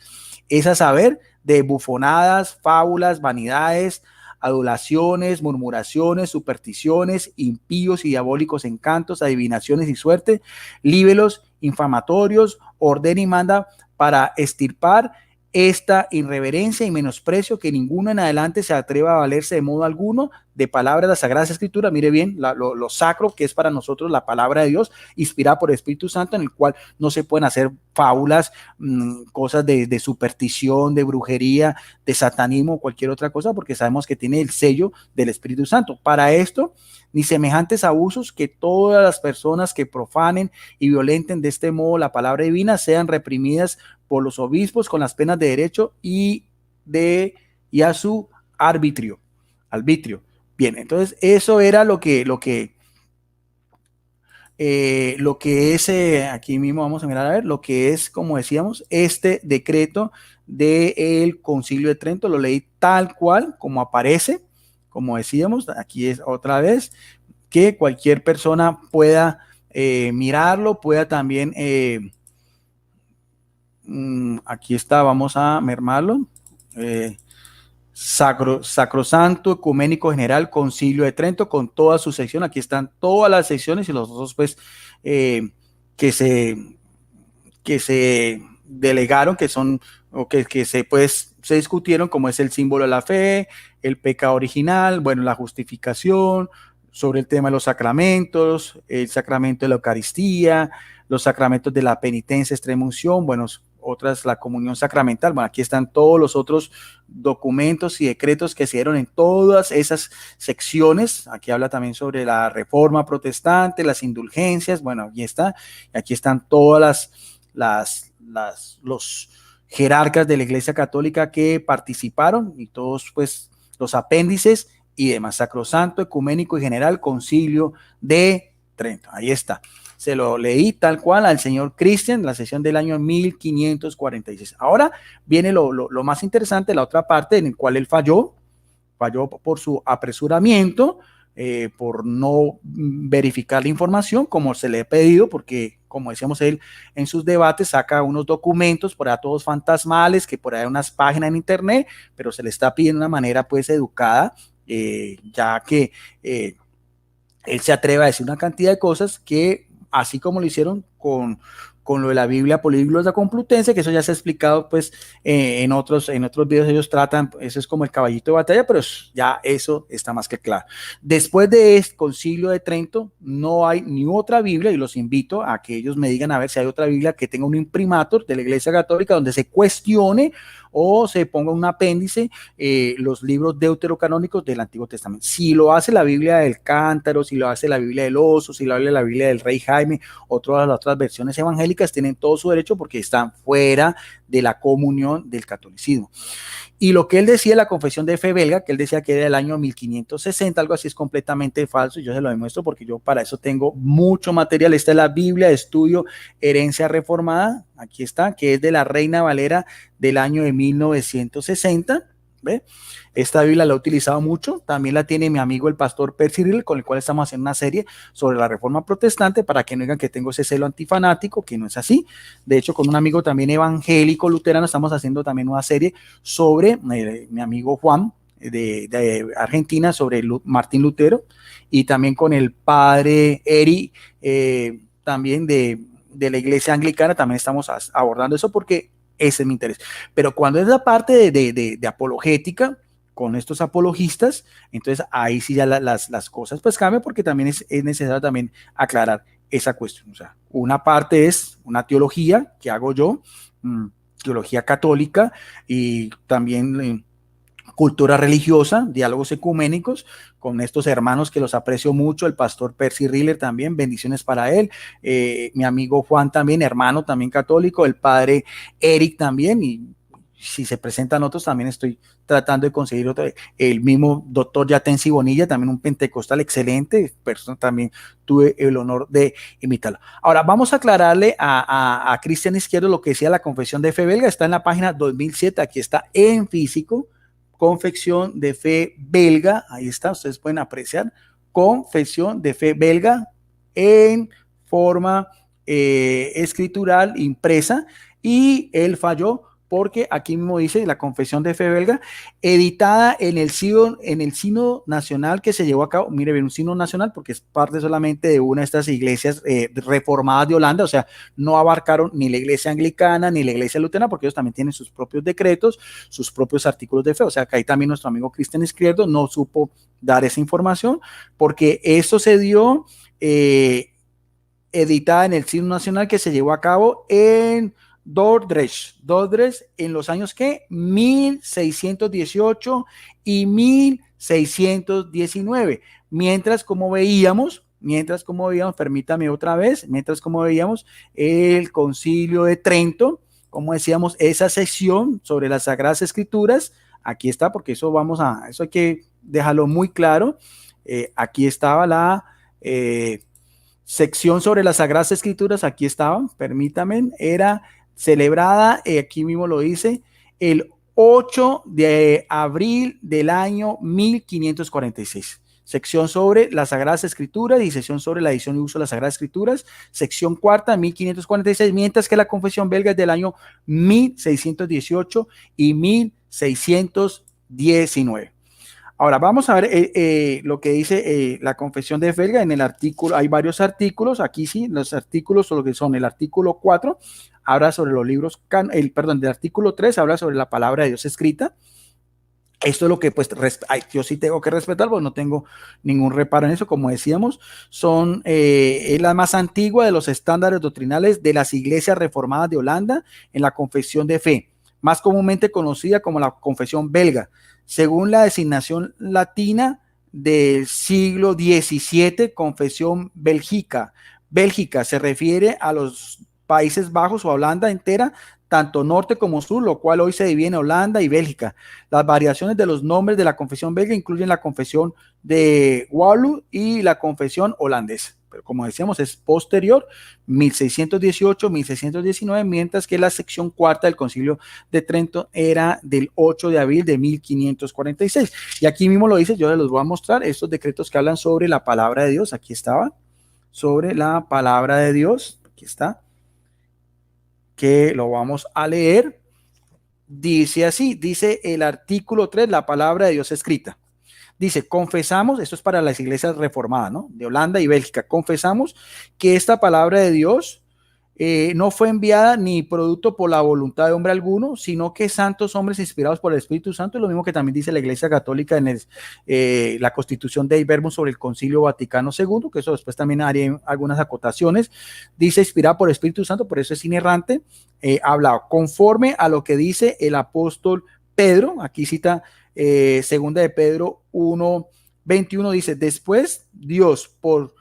Es a saber de bufonadas, fábulas, vanidades, adulaciones, murmuraciones, supersticiones, impíos y diabólicos encantos, adivinaciones y suerte, líbelos infamatorios, ordena y manda para extirpar esta irreverencia y menosprecio, que ninguno en adelante se atreva a valerse de modo alguno de palabras de la Sagrada Escritura. Mire bien lo sacro que es para nosotros la palabra de Dios, inspirada por el Espíritu Santo, en el cual no se pueden hacer fábulas, cosas de superstición, de brujería, de satanismo o cualquier otra cosa, porque sabemos que tiene el sello del Espíritu Santo. Para esto, ni semejantes abusos, que todas las personas que profanen y violenten de este modo la palabra divina sean reprimidas por los obispos con las penas de derecho y a su arbitrio. Bien, entonces eso era lo que es, aquí mismo vamos a mirar a ver, lo que es, como decíamos, este decreto del Concilio de Trento. Lo leí tal cual como aparece, como decíamos, aquí es otra vez, que cualquier persona pueda mirarlo, pueda también, aquí está, vamos a mermarlo, Sacrosanto Ecuménico General Concilio de Trento, con toda su sección. Aquí están todas las secciones y los otros pues que se delegaron, que son o que se discutieron, como es el símbolo de la fe, el pecado original, bueno, la justificación, sobre el tema de los sacramentos, el sacramento de la Eucaristía, los sacramentos de la penitencia, extrema unción, bueno, otras, la comunión sacramental. Bueno, aquí están todos los otros documentos y decretos que se dieron en todas esas secciones. Aquí habla también sobre la reforma protestante, las indulgencias. Bueno, aquí está. Aquí están todas los jerarcas de la Iglesia Católica que participaron, y todos pues los apéndices y demás. Sacrosanto Ecuménico y General Concilio de Trento. Ahí está. Se lo leí tal cual al señor Christian, la sesión del año 1546. Ahora viene lo más interesante, la otra parte en la cual él falló por su apresuramiento, por no verificar la información como se le ha pedido, porque como decíamos, él en sus debates saca unos documentos por ahí todos fantasmales, que por ahí hay unas páginas en internet, pero se le está pidiendo de una manera pues educada, ya que él se atreve a decir una cantidad de cosas que, así como lo hicieron con lo de la Biblia Políglota Complutense, que eso ya se ha explicado pues en otros videos. Ellos tratan, eso es como el caballito de batalla, pero ya eso está más que claro. Después de este Concilio de Trento no hay ni otra Biblia, y los invito a que ellos me digan a ver si hay otra Biblia que tenga un imprimatur de la Iglesia Católica donde se cuestione o se ponga un apéndice los libros deuterocanónicos del Antiguo Testamento. Si lo hace la Biblia del Cántaro, si lo hace la Biblia del Oso, si lo hace la Biblia del Rey Jaime o todas las otras versiones evangélicas, tienen todo su derecho porque están fuera de la comunión del catolicismo. Y lo que él decía, la confesión de fe belga, que él decía que era del año 1560, algo así, es completamente falso. Yo se lo demuestro porque yo para eso tengo mucho material. Esta es la Biblia de Estudio Herencia Reformada, aquí está, que es de la Reina Valera del año de 1960. ¿Ve? Esta Biblia la he utilizado mucho, también la tiene mi amigo el pastor Percy Rill, con el cual estamos haciendo una serie sobre la Reforma Protestante, para que no digan que tengo ese celo antifanático, que no es así. De hecho, con un amigo también evangélico luterano estamos haciendo también una serie sobre mi amigo Juan de Argentina, sobre Martín Lutero, y también con el padre Eri, también de la iglesia anglicana, también estamos abordando eso porque ese es mi interés. Pero cuando es la parte de apologética, con estos apologistas, entonces ahí sí ya las cosas pues cambian, porque también es necesario también aclarar esa cuestión. O sea, una parte es una teología que hago yo, teología católica, y también cultura religiosa, diálogos ecuménicos con estos hermanos que los aprecio mucho, el pastor Percy Riller también, bendiciones para él, mi amigo Juan también, hermano también católico, el padre Eric también, y si se presentan otros también estoy tratando de conseguir otro, el mismo doctor Yatensi Bonilla, también un pentecostal excelente, persona también tuve el honor de imitarlo. Ahora vamos a aclararle a Cristian Izquierdo lo que decía la confesión de fe belga, está en la página 2007, aquí está en físico, confesión de fe belga, ahí está, ustedes pueden apreciar, confesión de fe belga en forma escritural impresa, y él falló porque aquí mismo dice la confesión de fe belga, editada en el sínodo nacional que se llevó a cabo. Mire bien, un sínodo nacional porque es parte solamente de una de estas iglesias reformadas de Holanda, o sea, no abarcaron ni la iglesia anglicana ni la iglesia luterana, porque ellos también tienen sus propios decretos, sus propios artículos de fe. O sea, que ahí también nuestro amigo Cristian Izquierdo no supo dar esa información, porque eso se dio editada en el sínodo nacional que se llevó a cabo en Dordrecht en los años que 1618 y 1619, mientras como veíamos, permítame otra vez, mientras como veíamos el Concilio de Trento, como decíamos, esa sección sobre las Sagradas Escrituras, aquí está, porque eso hay que dejarlo muy claro, aquí estaba la sección sobre las Sagradas Escrituras, aquí estaba, permítame, era celebrada, aquí mismo lo dice, el 8 de abril del año 1546. Sección sobre las Sagradas Escrituras y sección sobre la edición y uso de las Sagradas Escrituras, sección cuarta, 1546, mientras que la confesión belga es del año 1618 y 1619. Ahora vamos a ver lo que dice la confesión de belga en el artículo. Hay varios artículos, aquí sí, los artículos son lo que son. El artículo 4 habla sobre los libros, del artículo 3 habla sobre la palabra de Dios escrita. Esto es lo que pues yo sí tengo que respetar, porque no tengo ningún reparo en eso. Como decíamos, es la más antigua de los estándares doctrinales de las iglesias reformadas de Holanda en la confesión de fe, más comúnmente conocida como la confesión belga, según la designación latina del siglo XVII, confesión bélgica. Bélgica se refiere a los Países Bajos o a Holanda entera, tanto norte como sur, lo cual hoy se divide en Holanda y Bélgica. Las variaciones de los nombres de la confesión belga incluyen la confesión de Wallu y la confesión holandesa. Pero como decíamos, es posterior, 1618, 1619, mientras que la sección cuarta del Concilio de Trento era del 8 de abril de 1546. Y aquí mismo lo dice, yo les voy a mostrar estos decretos que hablan sobre la palabra de Dios. Aquí estaba, sobre la palabra de Dios, aquí está, que lo vamos a leer. Dice así, dice el artículo 3, la palabra de Dios escrita. Dice, confesamos, esto es para las iglesias reformadas, ¿no? De Holanda y Bélgica, confesamos que esta palabra de Dios no fue enviada ni producto por la voluntad de hombre alguno, sino que santos hombres inspirados por el Espíritu Santo, lo mismo que también dice la Iglesia Católica en la Constitución de Verbum sobre el Concilio Vaticano II, que eso después también haré algunas acotaciones. Dice inspirada por el Espíritu Santo, por eso es inerrante. Habla conforme a lo que dice el apóstol Pedro, aquí cita segunda de Pedro 1:21, dice: después Dios, por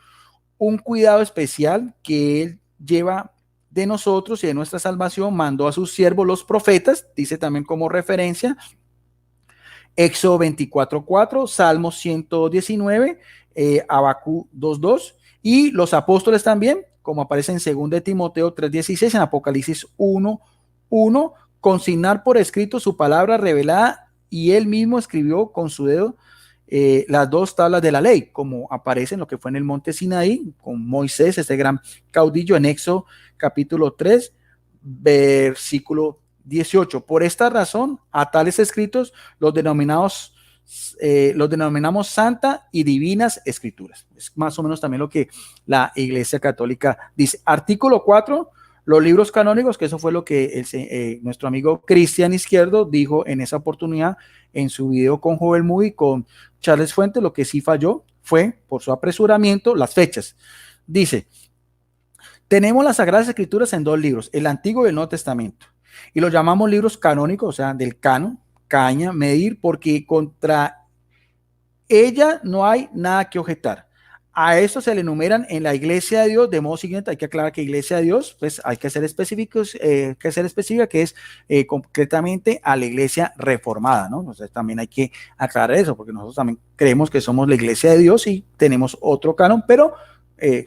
un cuidado especial que él lleva de nosotros y de nuestra salvación, mandó a sus siervos los profetas, dice también como referencia, Éxodo 24:4, Salmo 119, Abacú 2:2, y los apóstoles también, como aparece en 2 de Timoteo 3:16, en Apocalipsis 1:1, consignar por escrito su palabra revelada, y él mismo escribió con su dedo las dos tablas de la ley, como aparece en lo que fue en el monte Sinaí, con Moisés, este gran caudillo, en Éxodo capítulo 3, versículo 18. Por esta razón, a tales escritos los denominamos santa y divinas escrituras. Es más o menos también lo que la Iglesia Católica dice. Artículo 4, los libros canónicos, que eso fue lo que nuestro amigo Cristian Izquierdo dijo en esa oportunidad en su video con Joel Moody, con Charles Fuentes. Lo que sí falló fue, por su apresuramiento, las fechas. Dice: tenemos las Sagradas Escrituras en dos libros, el Antiguo y el Nuevo Testamento, y los llamamos libros canónicos, o sea, del canon, caña, medir, porque contra ella no hay nada que objetar. A eso se le enumeran en la Iglesia de Dios, de modo siguiente. Hay que aclarar que Iglesia de Dios, pues hay que ser específicos, específica, que es concretamente a la Iglesia reformada, ¿no? Entonces también hay que aclarar eso, porque nosotros también creemos que somos la Iglesia de Dios y tenemos otro canon, pero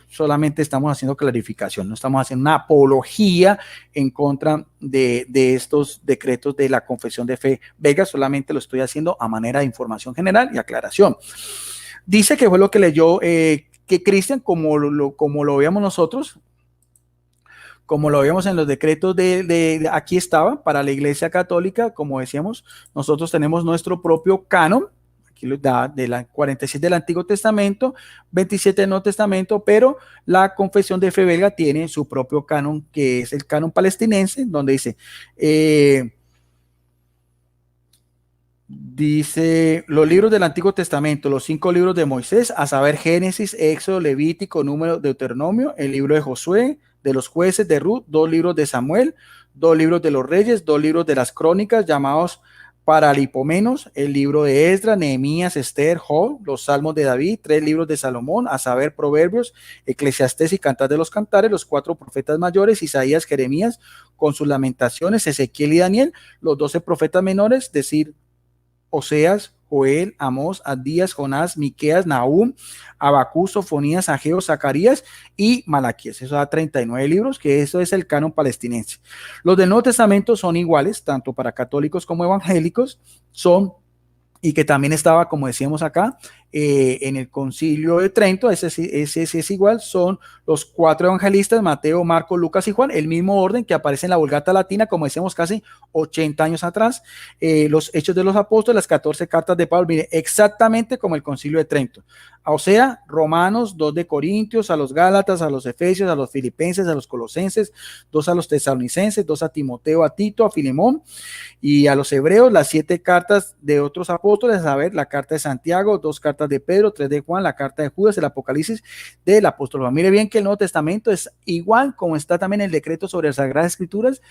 solamente estamos haciendo clarificación, no estamos haciendo una apología en contra de estos decretos de la Confesión de Fe Vega, solamente lo estoy haciendo a manera de información general y aclaración. Dice que fue lo que leyó que Cristian, como lo veíamos nosotros, como lo vemos en los decretos aquí estaba, para la Iglesia Católica, como decíamos, nosotros tenemos nuestro propio canon, aquí lo da de la 47 del Antiguo Testamento, 27 del Nuevo Testamento, pero la Confesión de Fe Belga tiene su propio canon, que es el canon palestinense, donde dice los libros del Antiguo Testamento, los 5 libros de Moisés, a saber, Génesis, Éxodo, Levítico, Número, Deuteronomio, el libro de Josué, de los jueces, de Ruth, 2 libros de Samuel, 2 libros de los reyes, 2 libros de las crónicas, llamados Paralipomenos, el libro de Esdras, Nehemías, Esther, Job, los salmos de David, 3 libros de Salomón, a saber, Proverbios, Eclesiastés y Cantar de los Cantares, los 4 profetas mayores, Isaías, Jeremías, con sus lamentaciones, Ezequiel y Daniel, los 12 profetas menores, decir, Oseas, Joel, Amós, Abdías, Jonás, Miqueas, Nahum, Abacú, Sofonías, Ageo, Zacarías y Malaquías. Eso da 39 libros, que eso es el canon palestinense. Los del Nuevo Testamento son iguales, tanto para católicos como evangélicos, y que también estaba, como decíamos acá, en el Concilio de Trento, ese es igual, son los 4 evangelistas, Mateo, Marcos, Lucas y Juan, el mismo orden que aparece en la Vulgata Latina, como decíamos, casi 80 años atrás, los Hechos de los Apóstoles, las 14 cartas de Pablo, mire, exactamente como el Concilio de Trento. O sea, Romanos, 2 de Corintios, a los Gálatas, a los Efesios, a los Filipenses, a los Colosenses, 2 a los Tesalonicenses, 2 a Timoteo, a Tito, a Filemón y a los Hebreos, las 7 cartas de otros apóstoles, a ver, la carta de Santiago, 2 cartas de Pedro, 3 de Juan, la carta de Judas, el Apocalipsis del apóstol Juan. Mire bien que el Nuevo Testamento es igual como está también el decreto sobre las Sagradas Escrituras,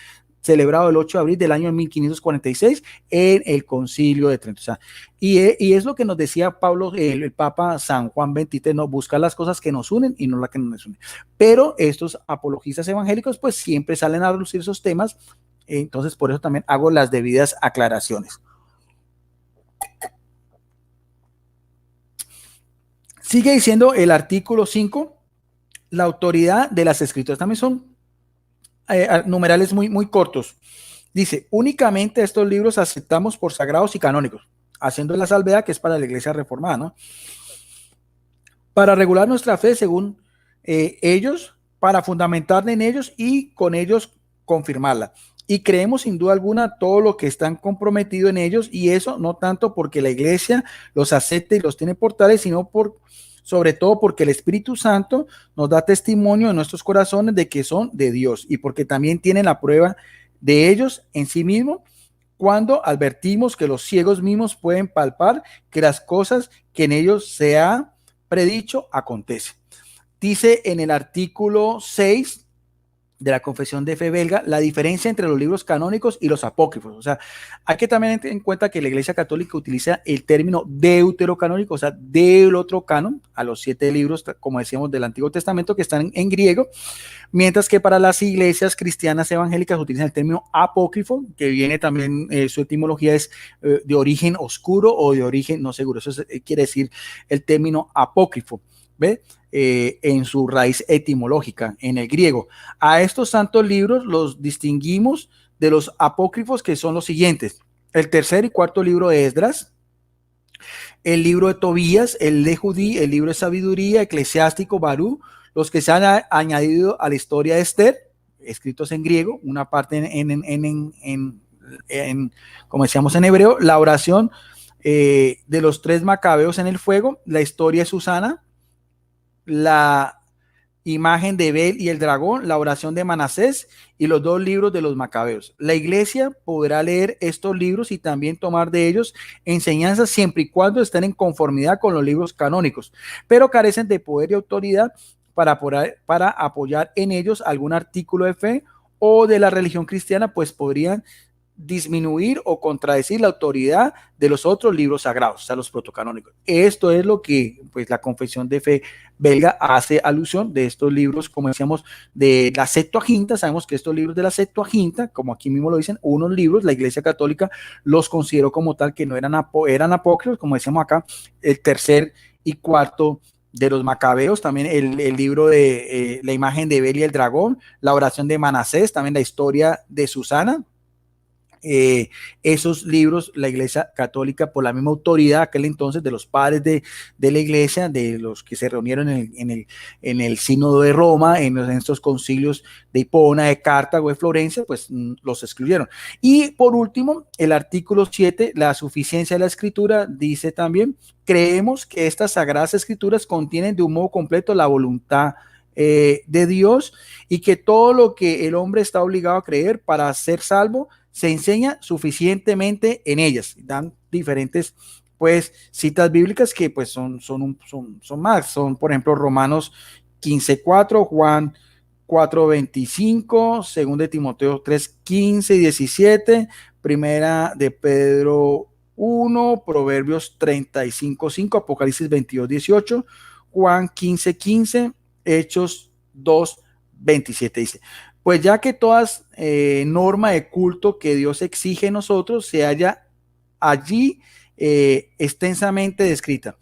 celebrado el 8 de abril del año 1546 en el Concilio de Trento. O sea, y es lo que nos decía Pablo, el Papa San Juan XXIII, no buscar las cosas que nos unen y no las que nos unen. Pero estos apologistas evangélicos pues siempre salen a relucir esos temas, entonces por eso también hago las debidas aclaraciones. Sigue diciendo el artículo 5, la autoridad de las escrituras. También son numerales muy cortos. Dice, únicamente estos libros aceptamos por sagrados y canónicos, haciendo la salvedad que es para la Iglesia reformada, ¿no? Para regular nuestra fe según ellos, para fundamentarla en ellos y con ellos confirmarla. Y creemos sin duda alguna todo lo que están comprometidos en ellos, y eso no tanto porque la Iglesia los acepte y los tiene por tales, sino por sobre todo porque el Espíritu Santo nos da testimonio en nuestros corazones de que son de Dios y porque también tienen la prueba de ellos en sí mismos cuando advertimos que los ciegos mismos pueden palpar que las cosas que en ellos se ha predicho acontecen. Dice en el artículo 6 de la Confesión de Fe belga la diferencia entre los libros canónicos y los apócrifos. O sea, hay que también tener en cuenta que la Iglesia Católica utiliza el término deuterocanónico, o sea, del otro canon, a los 7 libros, como decíamos, del Antiguo Testamento que están en griego, mientras que para las iglesias cristianas evangélicas utilizan el término apócrifo, que viene también, su etimología es de origen oscuro o de origen no seguro. Eso quiere decir el término apócrifo. ¿Ve? En su raíz etimológica en el griego. A estos santos libros los distinguimos de los apócrifos, que son los siguientes: el tercer y cuarto libro de Esdras, el libro de Tobías, el de Judí, el libro de sabiduría, eclesiástico, Barú, los que se han añadido a la historia de Esther, escritos en griego, una parte como decíamos, en hebreo, la oración de los 3 macabeos en el fuego, la historia de Susana, la imagen de Bel y el dragón, la oración de Manasés y los 2 libros de los macabeos. La iglesia podrá leer estos libros y también tomar de ellos enseñanzas siempre y cuando estén en conformidad con los libros canónicos, pero carecen de poder y autoridad para apoyar en ellos algún artículo de fe o de la religión cristiana, pues podrían disminuir o contradecir la autoridad de los otros libros sagrados, o sea, los protocanónicos. Esto es lo que pues la Confesión de Fe belga hace alusión de estos libros, como decíamos, de la Septuaginta. Sabemos que estos libros de la Septuaginta, como aquí mismo lo dicen, unos libros, la Iglesia Católica los consideró como tal, que no eran apócrifos, como decíamos acá, el tercer y cuarto de los macabeos, también el libro de la imagen de Bel y el dragón, la oración de Manasés, también la historia de Susana. Esos libros, la Iglesia Católica, por la misma autoridad aquel entonces de los padres de la Iglesia, de los que se reunieron en el Sínodo de Roma, en estos concilios de Hipona, de Cartago, de Florencia, pues los excluyeron. Y por último, el artículo 7, la suficiencia de la Escritura, dice también: creemos que estas sagradas Escrituras contienen de un modo completo la voluntad de Dios, y que todo lo que el hombre está obligado a creer para ser salvo se enseña suficientemente en ellas. Dan diferentes pues citas bíblicas que pues son más, son por ejemplo Romanos 15:4, Juan 4:25, segunda de Timoteo 3:15 y 17, primera de Pedro 1, Proverbios 35:5, Apocalipsis 22:18, Juan 15:15, Hechos 2:27. Dice: pues ya que toda norma de culto que Dios exige en nosotros se halla allí extensamente descrita.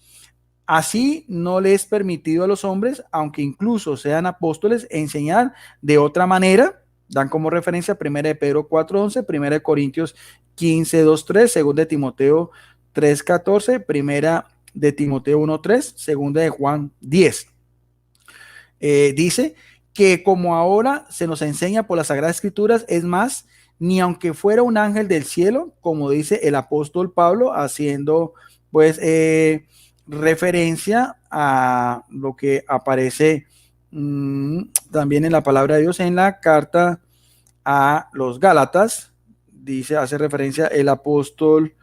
Así no le es permitido a los hombres, aunque incluso sean apóstoles, enseñar de otra manera. Dan como referencia 1 de Pedro 4:11, 1 de Corintios 15:2-3, 2 de Timoteo 3:14, 1 de Timoteo 1:3, 2 de Juan 10. Dice que como ahora se nos enseña por las Sagradas Escrituras, es más, ni aunque fuera un ángel del cielo, como dice el apóstol Pablo, haciendo pues referencia a lo que aparece también en la palabra de Dios en la carta a los Gálatas. Dice, hace referencia el apóstol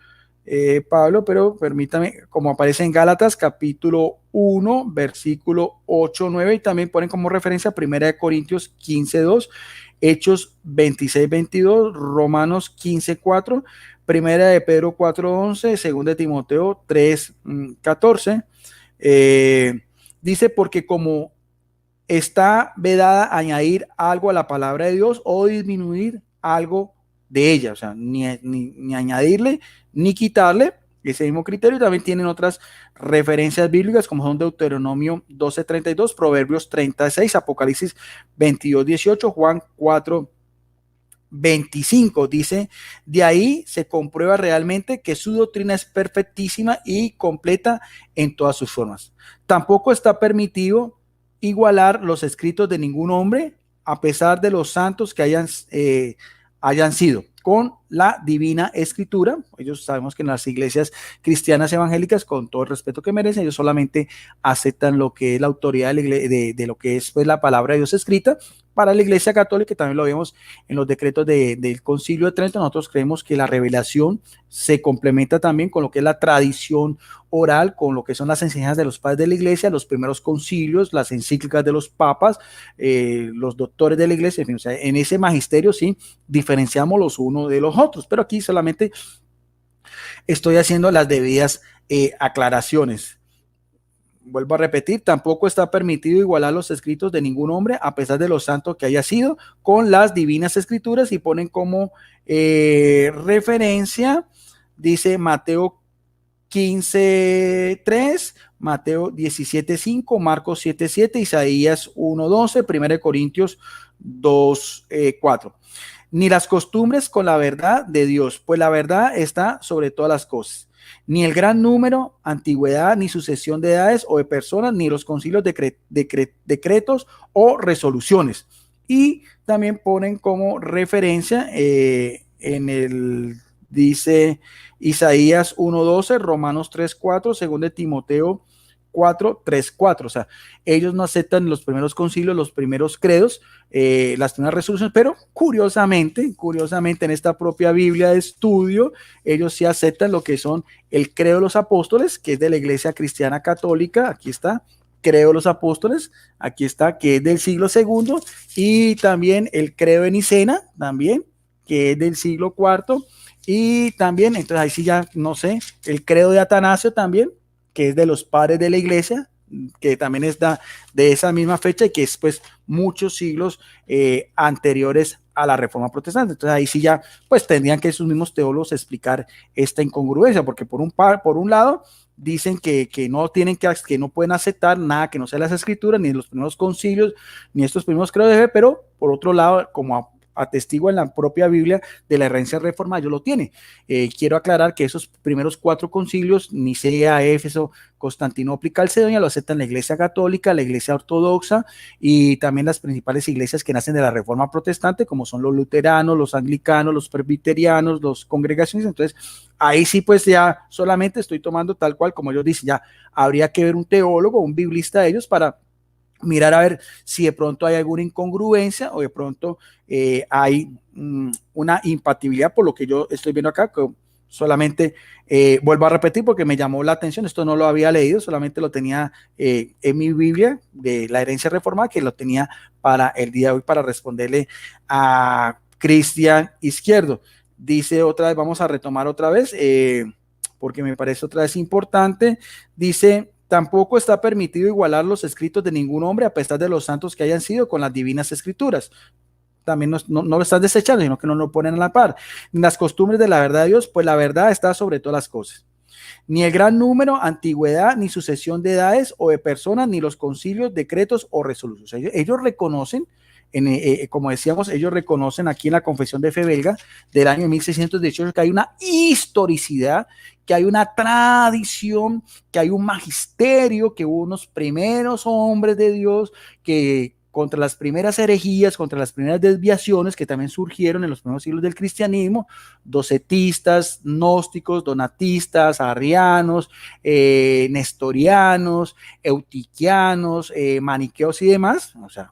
Pablo, pero permítame, como aparece en Gálatas capítulo 1, versículo 8-9, y también ponen como referencia 1 de Corintios 15:2, Hechos 26:22, Romanos 15:4, 1 de Pedro 4:11, 2 de Timoteo 3:14. Dice: porque como está vedada añadir algo a la palabra de Dios o disminuir algo de ella, o sea, ni añadirle ni quitarle. Ese mismo criterio. También tienen otras referencias bíblicas, como son Deuteronomio 12:32, Proverbios 36, Apocalipsis 22:18, Juan 4:25. Dice: de ahí se comprueba realmente que su doctrina es perfectísima y completa en todas sus formas. Tampoco está permitido igualar los escritos de ningún hombre, a pesar de los santos que hayan sido, con la Divina Escritura. Ellos sabemos que en las iglesias cristianas evangélicas, con todo el respeto que merecen, ellos solamente aceptan lo que es la autoridad de lo que es pues la palabra de Dios escrita. Para la Iglesia Católica, también lo vemos en los decretos del Concilio de Trento, nosotros creemos que la revelación se complementa también con lo que es la tradición oral, con lo que son las enseñanzas de los padres de la Iglesia, los primeros concilios, las encíclicas de los papas, los doctores de la Iglesia, en fin, o sea, en ese magisterio sí diferenciamos los unos de los otros, pero aquí solamente estoy haciendo las debidas aclaraciones. Vuelvo a repetir, tampoco está permitido igualar los escritos de ningún hombre, a pesar de lo santo que haya sido, con las divinas escrituras, y ponen como referencia, dice Mateo 15:3, Mateo 17:5, Marcos 7:7, Isaías 1:12, 1 Corintios 2:4. Ni las costumbres con la verdad de Dios, pues la verdad está sobre todas las cosas. Ni el gran número, antigüedad, ni sucesión de edades o de personas, ni los concilios, decretos o resoluciones. Y también ponen como referencia dice Isaías 1:12, Romanos 3:4, según de Timoteo 4:3-4. O sea, ellos no aceptan los primeros concilios, los primeros credos, las primeras resoluciones, pero curiosamente en esta propia Biblia de estudio, ellos sí aceptan lo que son el credo de los apóstoles, que es de la Iglesia Cristiana Católica. Aquí está, credo de los apóstoles, aquí está, que es del siglo II, y también el credo de Nicena, también, que es del siglo IV, y también, entonces ahí sí ya, no sé, el credo de Atanasio también, que es de los padres de la Iglesia, que también es de esa misma fecha y que es pues muchos siglos anteriores a la Reforma Protestante. Entonces ahí sí ya pues tendrían que esos mismos teólogos explicar esta incongruencia, porque por un lado dicen que no tienen que no pueden aceptar nada que no sea las escrituras, ni los primeros concilios, ni estos primeros credos de fe, pero por otro lado, como atestigua en la propia Biblia de la herencia reformada, yo lo tiene. Quiero aclarar que esos primeros 4 concilios, Nicea, Éfeso, Constantinopla y Calcedonia, lo aceptan la Iglesia Católica, la Iglesia Ortodoxa y también las principales iglesias que nacen de la Reforma Protestante, como son los luteranos, los anglicanos, los presbiterianos, los congregaciones. Entonces, ahí sí, pues ya solamente estoy tomando tal cual, como ellos dicen, ya habría que ver un teólogo, un biblista de ellos para mirar a ver si de pronto hay alguna incongruencia o de pronto hay una impatibilidad por lo que yo estoy viendo acá, que solamente vuelvo a repetir porque me llamó la atención, esto no lo había leído, solamente lo tenía en mi Biblia de la herencia reformada, que lo tenía para el día de hoy para responderle a Cristian Izquierdo. Dice otra vez, vamos a retomar otra vez, porque me parece otra vez importante, dice: tampoco está permitido igualar los escritos de ningún hombre, a pesar de los santos que hayan sido, con las divinas escrituras. También no lo están desechando, sino que no lo ponen a la par. Las costumbres de la verdad de Dios, pues la verdad está sobre todas las cosas. Ni el gran número, antigüedad, ni sucesión de edades o de personas, ni los concilios, decretos o resoluciones. Ellos reconocen, como decíamos, ellos reconocen aquí en la Confesión de Fe belga del año 1618 que hay una historicidad, que hay una tradición, que hay un magisterio, que hubo unos primeros hombres de Dios que contra las primeras herejías, contra las primeras desviaciones que también surgieron en los primeros siglos del cristianismo, docetistas, gnósticos, donatistas, arrianos, nestorianos, eutiquianos, maniqueos y demás. O sea,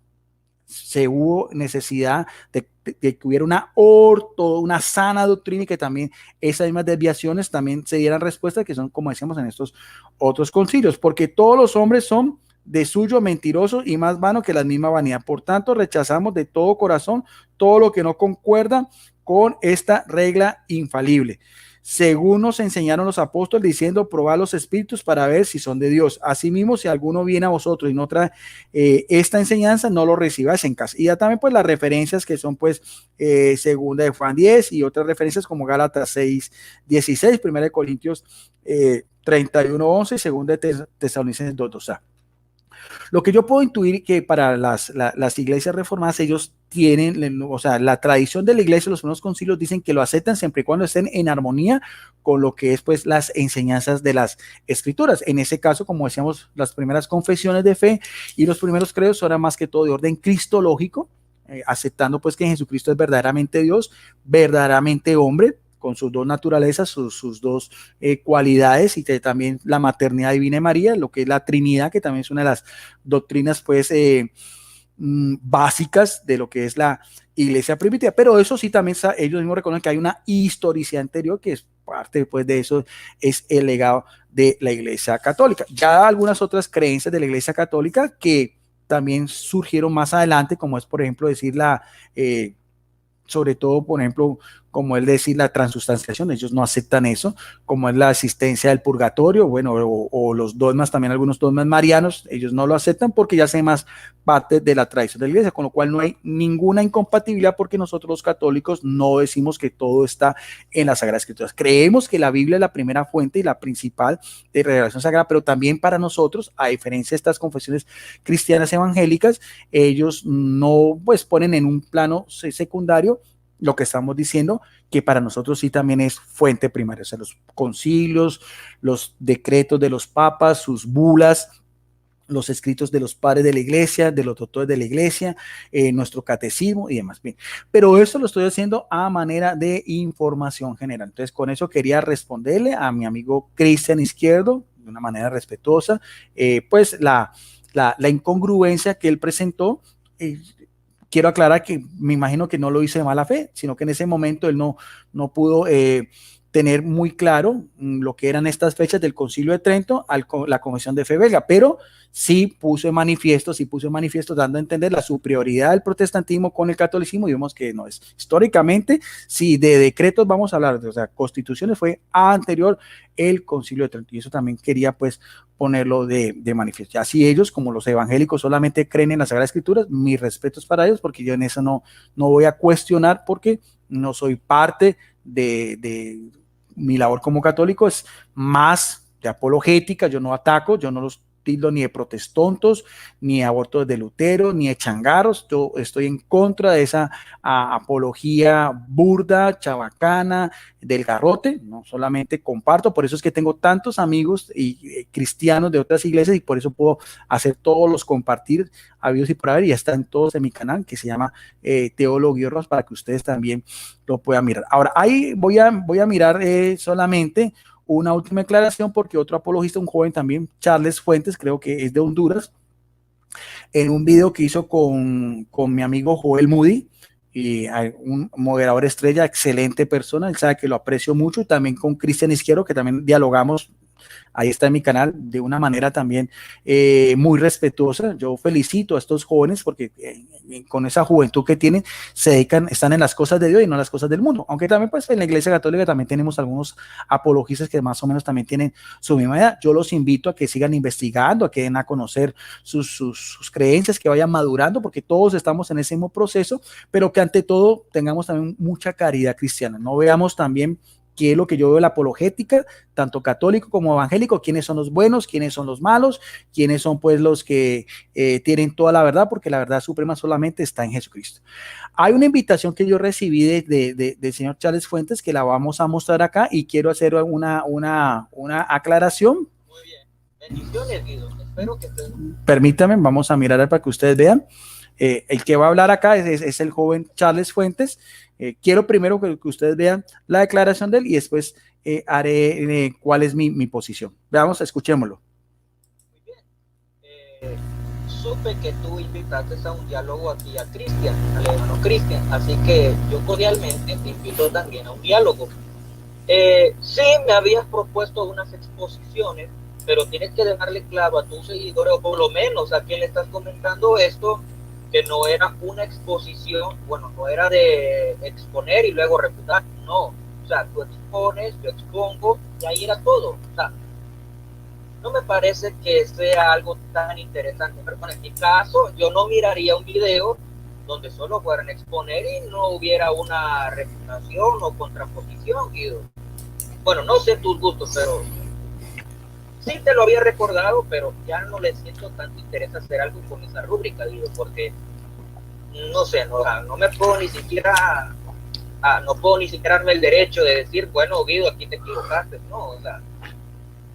se hubo necesidad de que hubiera una sana doctrina y que también esas mismas desviaciones también se dieran respuesta, que son, como decíamos, en estos otros concilios, porque todos los hombres son de suyo mentirosos y más vanos que la misma vanidad. Por tanto, rechazamos de todo corazón todo lo que no concuerda con esta regla infalible, según nos enseñaron los apóstoles, diciendo: probad los espíritus para ver si son de Dios. Asimismo, si alguno viene a vosotros y no trae esta enseñanza, no lo recibáis en casa. Y ya también pues las referencias que son pues segunda de Juan 10 y otras referencias como Gálatas 6:16, primera de Corintios 31:11 y segunda de Tesalonicenses 2:2. Lo que yo puedo intuir que para las iglesias reformadas, ellos tienen, o sea, la tradición de la iglesia, los primeros concilios dicen que lo aceptan siempre y cuando estén en armonía con lo que es pues las enseñanzas de las escrituras. En ese caso, como decíamos, las primeras confesiones de fe y los primeros credos eran más que todo de orden cristológico, aceptando pues que Jesucristo es verdaderamente Dios, verdaderamente hombre, con sus dos naturalezas, sus dos cualidades, y también la maternidad divina de María, lo que es la Trinidad, que también es una de las doctrinas pues básicas de lo que es la iglesia primitiva. Pero eso sí, también ellos mismos reconocen que hay una historicidad anterior, que es parte pues, de eso, es el legado de la iglesia católica. Ya algunas otras creencias de la iglesia católica que también surgieron más adelante, como es por ejemplo decir sobre todo, por ejemplo, como él decir la transustanciación, ellos no aceptan eso, como es la existencia del purgatorio, bueno, o los dogmas, también algunos dogmas marianos, ellos no lo aceptan porque ya hace más parte de la tradición de la iglesia, con lo cual no hay ninguna incompatibilidad, porque nosotros los católicos no decimos que todo está en las Sagradas Escrituras. Creemos que la Biblia es la primera fuente y la principal de revelación sagrada, pero también para nosotros, a diferencia de estas confesiones cristianas evangélicas, ellos no pues ponen en un plano secundario lo que estamos diciendo, que para nosotros sí también es fuente primaria, o sea, los concilios, los decretos de los papas, sus bulas, los escritos de los padres de la iglesia, de los doctores de la iglesia, nuestro catecismo y demás. Bien, pero esto lo estoy haciendo a manera de información general. Entonces, con eso quería responderle a mi amigo Cristian Izquierdo, de una manera respetuosa, pues la incongruencia que él presentó. Quiero aclarar que me imagino que no lo hice de mala fe, sino que en ese momento él no pudo tener muy claro lo que eran estas fechas del Concilio de Trento la Convención de Fe Belga, pero sí puso en manifiesto, dando a entender la superioridad del protestantismo con el catolicismo, y vemos que no es. Históricamente, si de decretos vamos a hablar, o sea, constituciones, fue anterior el Concilio de Trento, y eso también quería pues ponerlo de manifiesto. Así ellos, como los evangélicos, solamente creen en las Sagradas Escrituras, mis respetos para ellos, porque yo en eso no voy a cuestionar, porque no soy parte de mi labor como católico, es más de apologética, yo no ataco, yo no los tildo ni de protestontos, ni de abortos de Lutero, ni de changarros. Yo estoy en contra de esa apología burda, chabacana, del garrote. No solamente comparto, por eso es que tengo tantos amigos y cristianos de otras iglesias, y por eso puedo hacer todos los compartir habidos y por haber, y ya están todos en mi canal que se llama Teólogo Guido Rojas, para que ustedes también lo puedan mirar. Ahora, ahí voy a mirar solamente una última declaración, porque otro apologista, un joven también, Charles Fuentes, creo que es de Honduras, en un video que hizo con mi amigo Joel Moody, y un moderador estrella, excelente persona, él sabe que lo aprecio mucho, y también con Cristian Izquierdo, que también dialogamos, ahí está en mi canal, de una manera también muy respetuosa. Yo felicito a estos jóvenes porque con esa juventud que tienen, se dedican, están en las cosas de Dios y no en las cosas del mundo. Aunque también pues en la Iglesia Católica también tenemos algunos apologistas que más o menos también tienen su misma edad. Yo los invito a que sigan investigando, a que den a conocer sus creencias, que vayan madurando, porque todos estamos en ese mismo proceso, pero que ante todo tengamos también mucha caridad cristiana. No veamos también qué es lo que yo veo de la apologética, tanto católico como evangélico, quiénes son los buenos, quiénes son los malos, quiénes son pues los que tienen toda la verdad, porque la verdad suprema solamente está en Jesucristo. Hay una invitación que yo recibí del señor Charles Fuentes, que la vamos a mostrar acá, y quiero hacer una aclaración. Muy bien, bendiciones, Guido. Espero que te... Permítame, vamos a mirar para que ustedes vean. El que va a hablar acá es el joven Charles Fuentes. Quiero primero que ustedes vean la declaración de él, y después haré cuál es mi posición. Veamos, escuchémoslo. Muy bien. Supe que tú invitaste a un diálogo aquí a Cristian, al hermano Cristian, así que yo cordialmente te invito también a un diálogo. Sí, me habías propuesto unas exposiciones, pero tienes que dejarle claro a tus seguidores, o por lo menos a quien le estás comentando esto, que no era una exposición, bueno, no era de exponer y luego refutar, no, o sea, tú expones, yo expongo, y ahí era todo. O sea, no me parece que sea algo tan interesante, pero bueno, en mi caso, yo no miraría un video donde solo fueran a exponer y no hubiera una refutación o contraposición, Guido. Bueno, no sé tus gustos, pero sí te lo había recordado, pero ya no le siento tanto interés hacer algo con esa rúbrica, Guido, porque no sé, no me puedo ni siquiera darme el derecho de decir, bueno, Guido, aquí te equivocaste. No, o sea,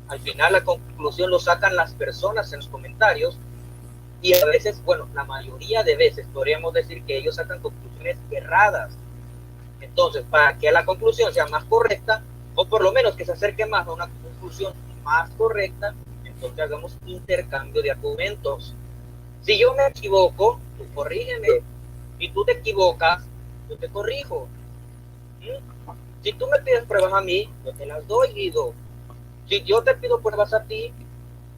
al final la conclusión lo sacan las personas en los comentarios, Y a veces, bueno, la mayoría de veces podríamos decir que ellos sacan conclusiones erradas. Entonces, para que la conclusión sea más correcta, o por lo menos que se acerque más a una conclusión más correcta, entonces hagamos intercambio de argumentos. Si yo me equivoco, tú corrígeme. Si tú te equivocas, yo te corrijo. Si tú me pides pruebas a mí, yo te las doy, Guido. Si yo te pido pruebas a ti,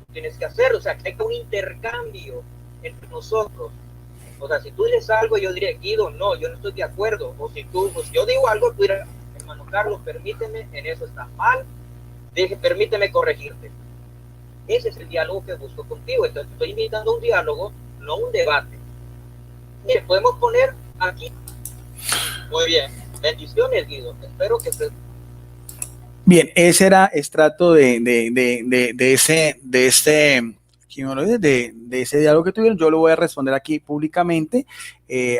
tú tienes que hacerlo. O sea, que hay un intercambio entre nosotros. O sea, si tú dices algo, yo diré, Guido, no, yo no estoy de acuerdo. O si yo digo algo, tú dirás, hermano Carlos, permíteme, en eso estás mal, permíteme corregirte. Ese es el diálogo que busco contigo. Entonces, estoy invitando a un diálogo, no un debate. Mire, podemos poner aquí. Muy bien. Bendiciones, Guido. Espero que se... Bien, ese era extracto de ese diálogo que tuvieron. Yo lo voy a responder aquí públicamente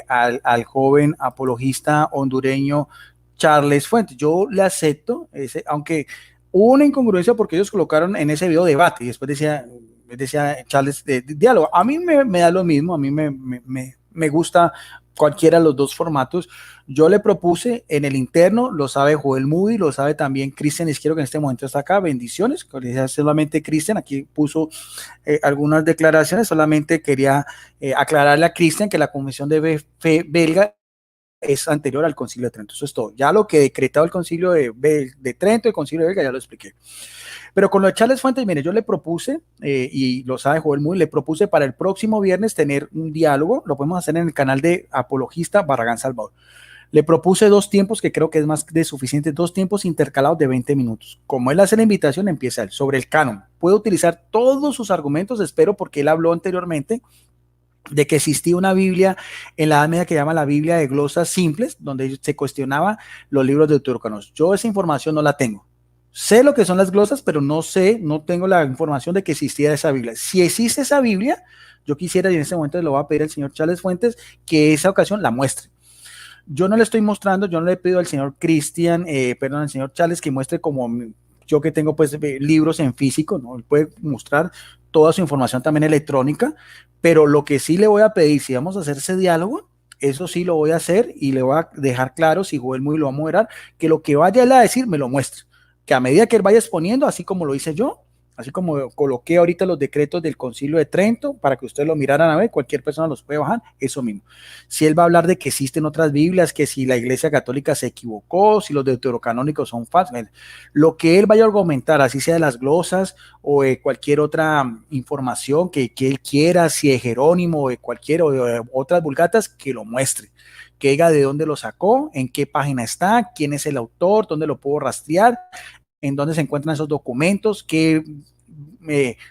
al joven apologista hondureño Charles Fuentes. Yo le acepto, aunque hubo una incongruencia porque ellos colocaron en ese video debate y después decía Charles diálogo. A mí me da lo mismo, a mí me gusta cualquiera de los dos formatos. Yo le propuse en el interno, lo sabe Joel Moody, lo sabe también Cristian Izquierdo, que en este momento está acá. Bendiciones, solamente Cristian, aquí puso algunas declaraciones. Solamente quería aclararle a Cristian que la Convención de Fe belga es anterior al Concilio de Trento. Eso es todo. Ya lo que decretado el Concilio de Trento, el Concilio de Belga, ya lo expliqué. Pero con lo de Charles Fuentes, mire, yo le propuse, y lo sabe Joel Muy, le propuse para el próximo viernes tener un diálogo. Lo podemos hacer en el canal de Apologista Barragán Salvador. Le propuse 2 tiempos, que creo que es más de suficiente, 2 tiempos intercalados de 20 minutos. Como él hace la invitación, empieza él sobre el canon. Puede utilizar todos sus argumentos, espero, porque él habló anteriormente de que existía una Biblia en la Edad Media que llama la Biblia de glosas simples, donde se cuestionaba los libros de deuterocanónicos. Yo esa información no la tengo. Sé lo que son las glosas, pero no tengo la información de que existía esa Biblia. Si existe esa Biblia, yo quisiera, y en este momento le voy a pedir al señor Charles Fuentes que esa ocasión la muestre. Yo no le estoy mostrando, yo no le pido al señor Cristian, al señor Charles que muestre como yo que tengo pues libros en físico, ¿no? Él puede mostrar toda su información también electrónica, pero lo que sí le voy a pedir, si vamos a hacer ese diálogo, eso sí lo voy a hacer y le voy a dejar claro, si Joel Muy lo va a moderar, que lo que vaya él a decir me lo muestre, que a medida que él vaya exponiendo, así como lo hice yo, así como coloqué ahorita los decretos del Concilio de Trento para que ustedes lo miraran a ver, cualquier persona los puede bajar, eso mismo. Si él va a hablar de que existen otras Biblias, que si la Iglesia Católica se equivocó, si los deuterocanónicos son falsos, lo que él vaya a argumentar, así sea de las glosas o de cualquier otra información que él quiera, si de Jerónimo o de cualquier o de otras vulgatas, que lo muestre, que diga de dónde lo sacó, en qué página está, quién es el autor, dónde lo puedo rastrear, en dónde se encuentran esos documentos, qué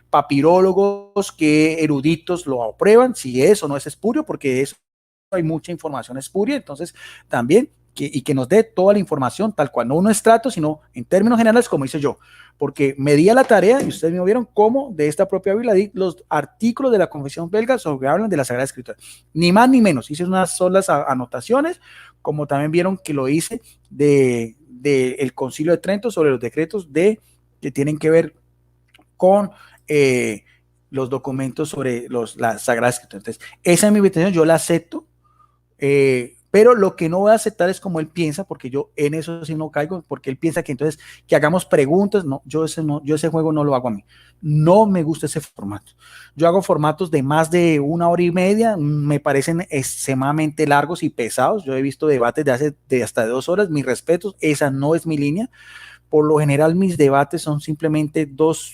papirólogos, qué eruditos lo aprueban, si eso no es espurio, porque eso hay mucha información espuria, entonces también que nos dé toda la información tal cual, no un estrato, sino en términos generales, como hice yo, porque me di a la tarea, y ustedes me vieron cómo de esta propia Biblia di los artículos de la Confesión Belga sobre hablan de la Sagrada Escritura, ni más ni menos, hice unas solas anotaciones, como también vieron que lo hice el Concilio de Trento sobre los decretos que tienen que ver con los documentos sobre la Sagrada Escritura. Entonces, esa es mi invitación, yo la acepto, pero lo que no voy a aceptar es como él piensa, porque yo en eso sí no caigo, porque él piensa que entonces que hagamos preguntas, no, yo ese juego no lo hago a mí, no me gusta ese formato. Yo hago formatos de más de 1 hora y media, me parecen extremadamente largos y pesados. Yo he visto debates de hasta 2 horas, mis respetos, esa no es mi línea. Por lo general mis debates son simplemente 2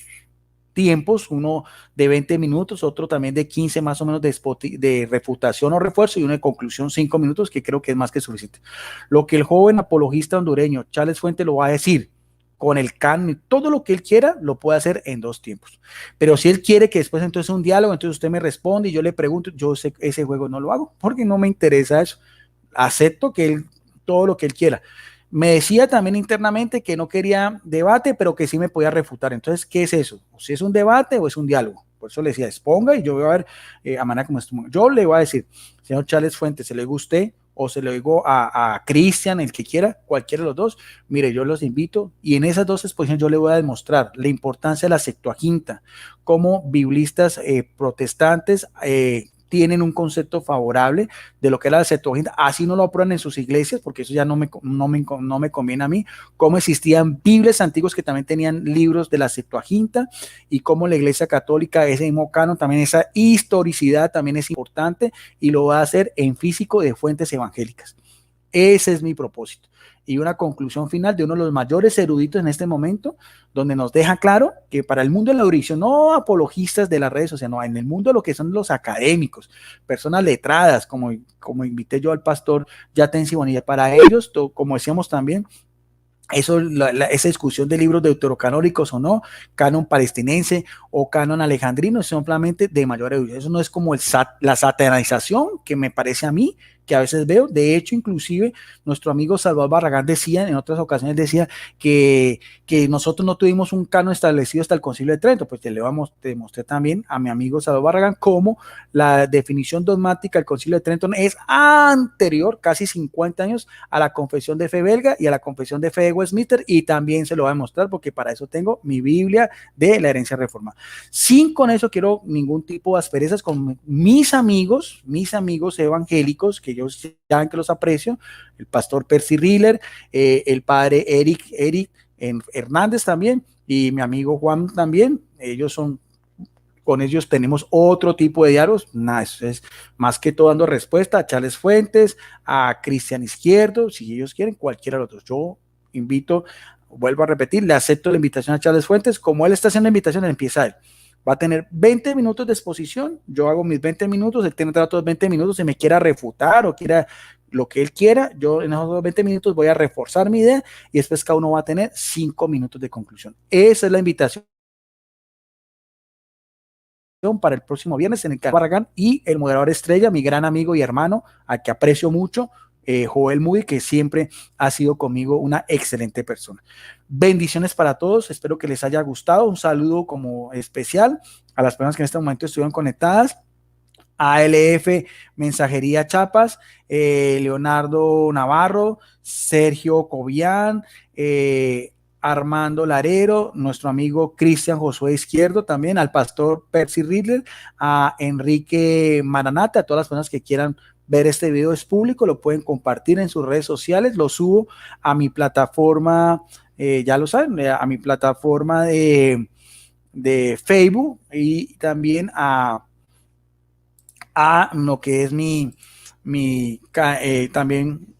tiempos, uno de 20 minutos, otro también de 15 más o menos de refutación o refuerzo y uno de conclusión 5 minutos, que creo que es más que suficiente. Lo que el joven apologista hondureño Charles Fuentes lo va a decir con el canon, todo lo que él quiera lo puede hacer en 2 tiempos, pero si él quiere que después entonces un diálogo, entonces usted me responde y yo le pregunto, yo ese juego no lo hago porque no me interesa eso, acepto que todo lo que él quiera. Me decía también internamente que no quería debate, pero que sí me podía refutar. Entonces, ¿qué es eso? ¿O si es un debate o es un diálogo? Por eso le decía, exponga y yo voy a ver a manera como esto. Yo le voy a decir, señor Charles Fuentes, ¿se le guste o se lo digo a Cristian, el que quiera, cualquiera de los dos, mire, yo los invito y en esas dos exposiciones yo le voy a demostrar la importancia de la Septuaginta, cómo biblistas protestantes tienen un concepto favorable de lo que era la Septuaginta, así no lo aprueban en sus iglesias, porque eso ya no me conviene a mí, cómo existían Biblias antiguas que también tenían libros de la Septuaginta y cómo la Iglesia Católica, ese mismo canon, también esa historicidad también es importante y lo va a hacer en físico de fuentes evangélicas. Ese es mi propósito. Y una conclusión final de uno de los mayores eruditos en este momento, donde nos deja claro que para el mundo de la erudición, no apologistas de las redes sociales, no, en el mundo de lo que son los académicos, personas letradas, como invité yo al pastor Yatensi Bonilla, para ellos, como decíamos también, eso, esa discusión de libros deuterocanónicos o no, canon palestinense o canon alejandrino, es simplemente de mayor erudición. Eso no es como la satanización que me parece a mí, que a veces veo. De hecho, inclusive nuestro amigo Salvador Barragán decía, en otras ocasiones decía que nosotros no tuvimos un canon establecido hasta el Concilio de Trento. Pues te demostré también a mi amigo Salvador Barragán cómo la definición dogmática del Concilio de Trento es anterior, casi 50 años, a la Confesión de Fe belga y a la Confesión de Fe de Westminster, y también se lo voy a mostrar porque para eso tengo mi Biblia de la herencia reformada. Sin con eso quiero ningún tipo de asperezas con mis amigos evangélicos, que yo saben que los aprecio, el pastor Percy Riller, el padre Eric Hernández también, y mi amigo Juan también. Con ellos tenemos otro tipo de diálogos. Nada, eso es más que todo dando respuesta a Charles Fuentes, a Cristian Izquierdo, si ellos quieren, cualquiera de los otros. Yo invito, vuelvo a repetir, le acepto la invitación a Charles Fuentes. Como él está haciendo la invitación, empieza él. Va a tener 20 minutos de exposición, yo hago mis 20 minutos, él tendrá otros 20 minutos, si me quiera refutar o quiera lo que él quiera, yo en esos 20 minutos voy a reforzar mi idea y después cada uno va a tener 5 minutos de conclusión. Esa es la invitación para el próximo viernes en el canal Barragán, y el moderador estrella, mi gran amigo y hermano, al que aprecio mucho, Joel Moody, que siempre ha sido conmigo una excelente persona. Bendiciones para todos, espero que les haya gustado. Un saludo como especial a las personas que en este momento estuvieron conectadas: ALF Mensajería Chiapas, Leonardo Navarro, Sergio Cobian, Armando Larero, nuestro amigo Cristian Josué Izquierdo, también al pastor Percy Riddler, a Enrique Maranata, a todas las personas que quieran ver este video. Es público, lo pueden compartir en sus redes sociales, lo subo a mi plataforma, ya lo saben, a mi plataforma de Facebook, y también a lo que es también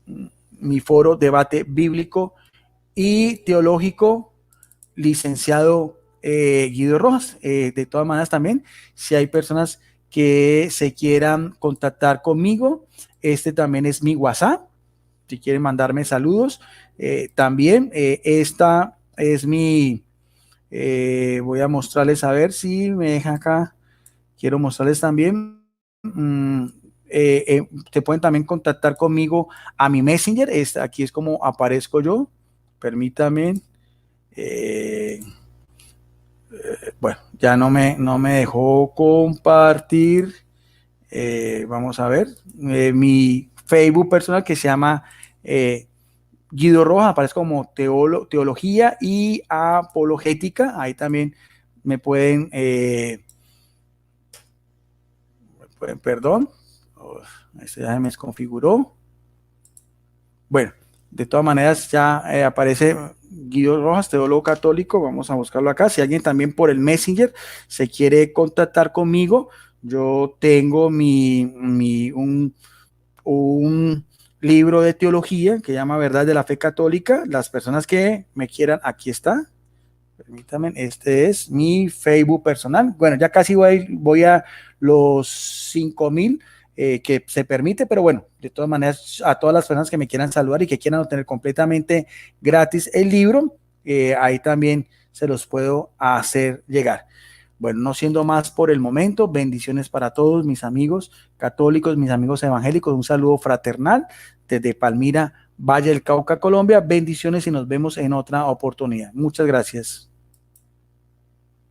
mi foro Debate Bíblico y Teológico, licenciado Guido Rojas. De todas maneras, también, si hay personas que se quieran contactar conmigo, este también es mi WhatsApp, si quieren mandarme saludos. También esta es mi, voy a mostrarles, a ver si me deja acá, quiero mostrarles también, te pueden también contactar conmigo a mi Messenger. Aquí es como aparezco yo, permítame. Bueno, ya no me dejó compartir. Vamos a ver, mi Facebook personal, que se llama Guido Rojas, aparece como Teología y Apologética. Ahí también me pueden, perdón, este ya se me desconfiguró. Bueno, de todas maneras ya aparece Guido Rojas, teólogo católico. Vamos a buscarlo acá. Si alguien también por el Messenger se quiere contactar conmigo, yo tengo un libro de teología que se llama Verdad de la Fe Católica. Las personas que me quieran, aquí está. Permítanme, este es mi Facebook personal. Bueno, ya casi voy a los 5,000 que se permite, pero bueno, de todas maneras, a todas las personas que me quieran saludar y que quieran obtener completamente gratis el libro, ahí también se los puedo hacer llegar. Bueno, no siendo más por el momento, bendiciones para todos mis amigos católicos, mis amigos evangélicos, un saludo fraternal desde Palmira, Valle del Cauca, Colombia. Bendiciones y nos vemos en otra oportunidad. Muchas gracias.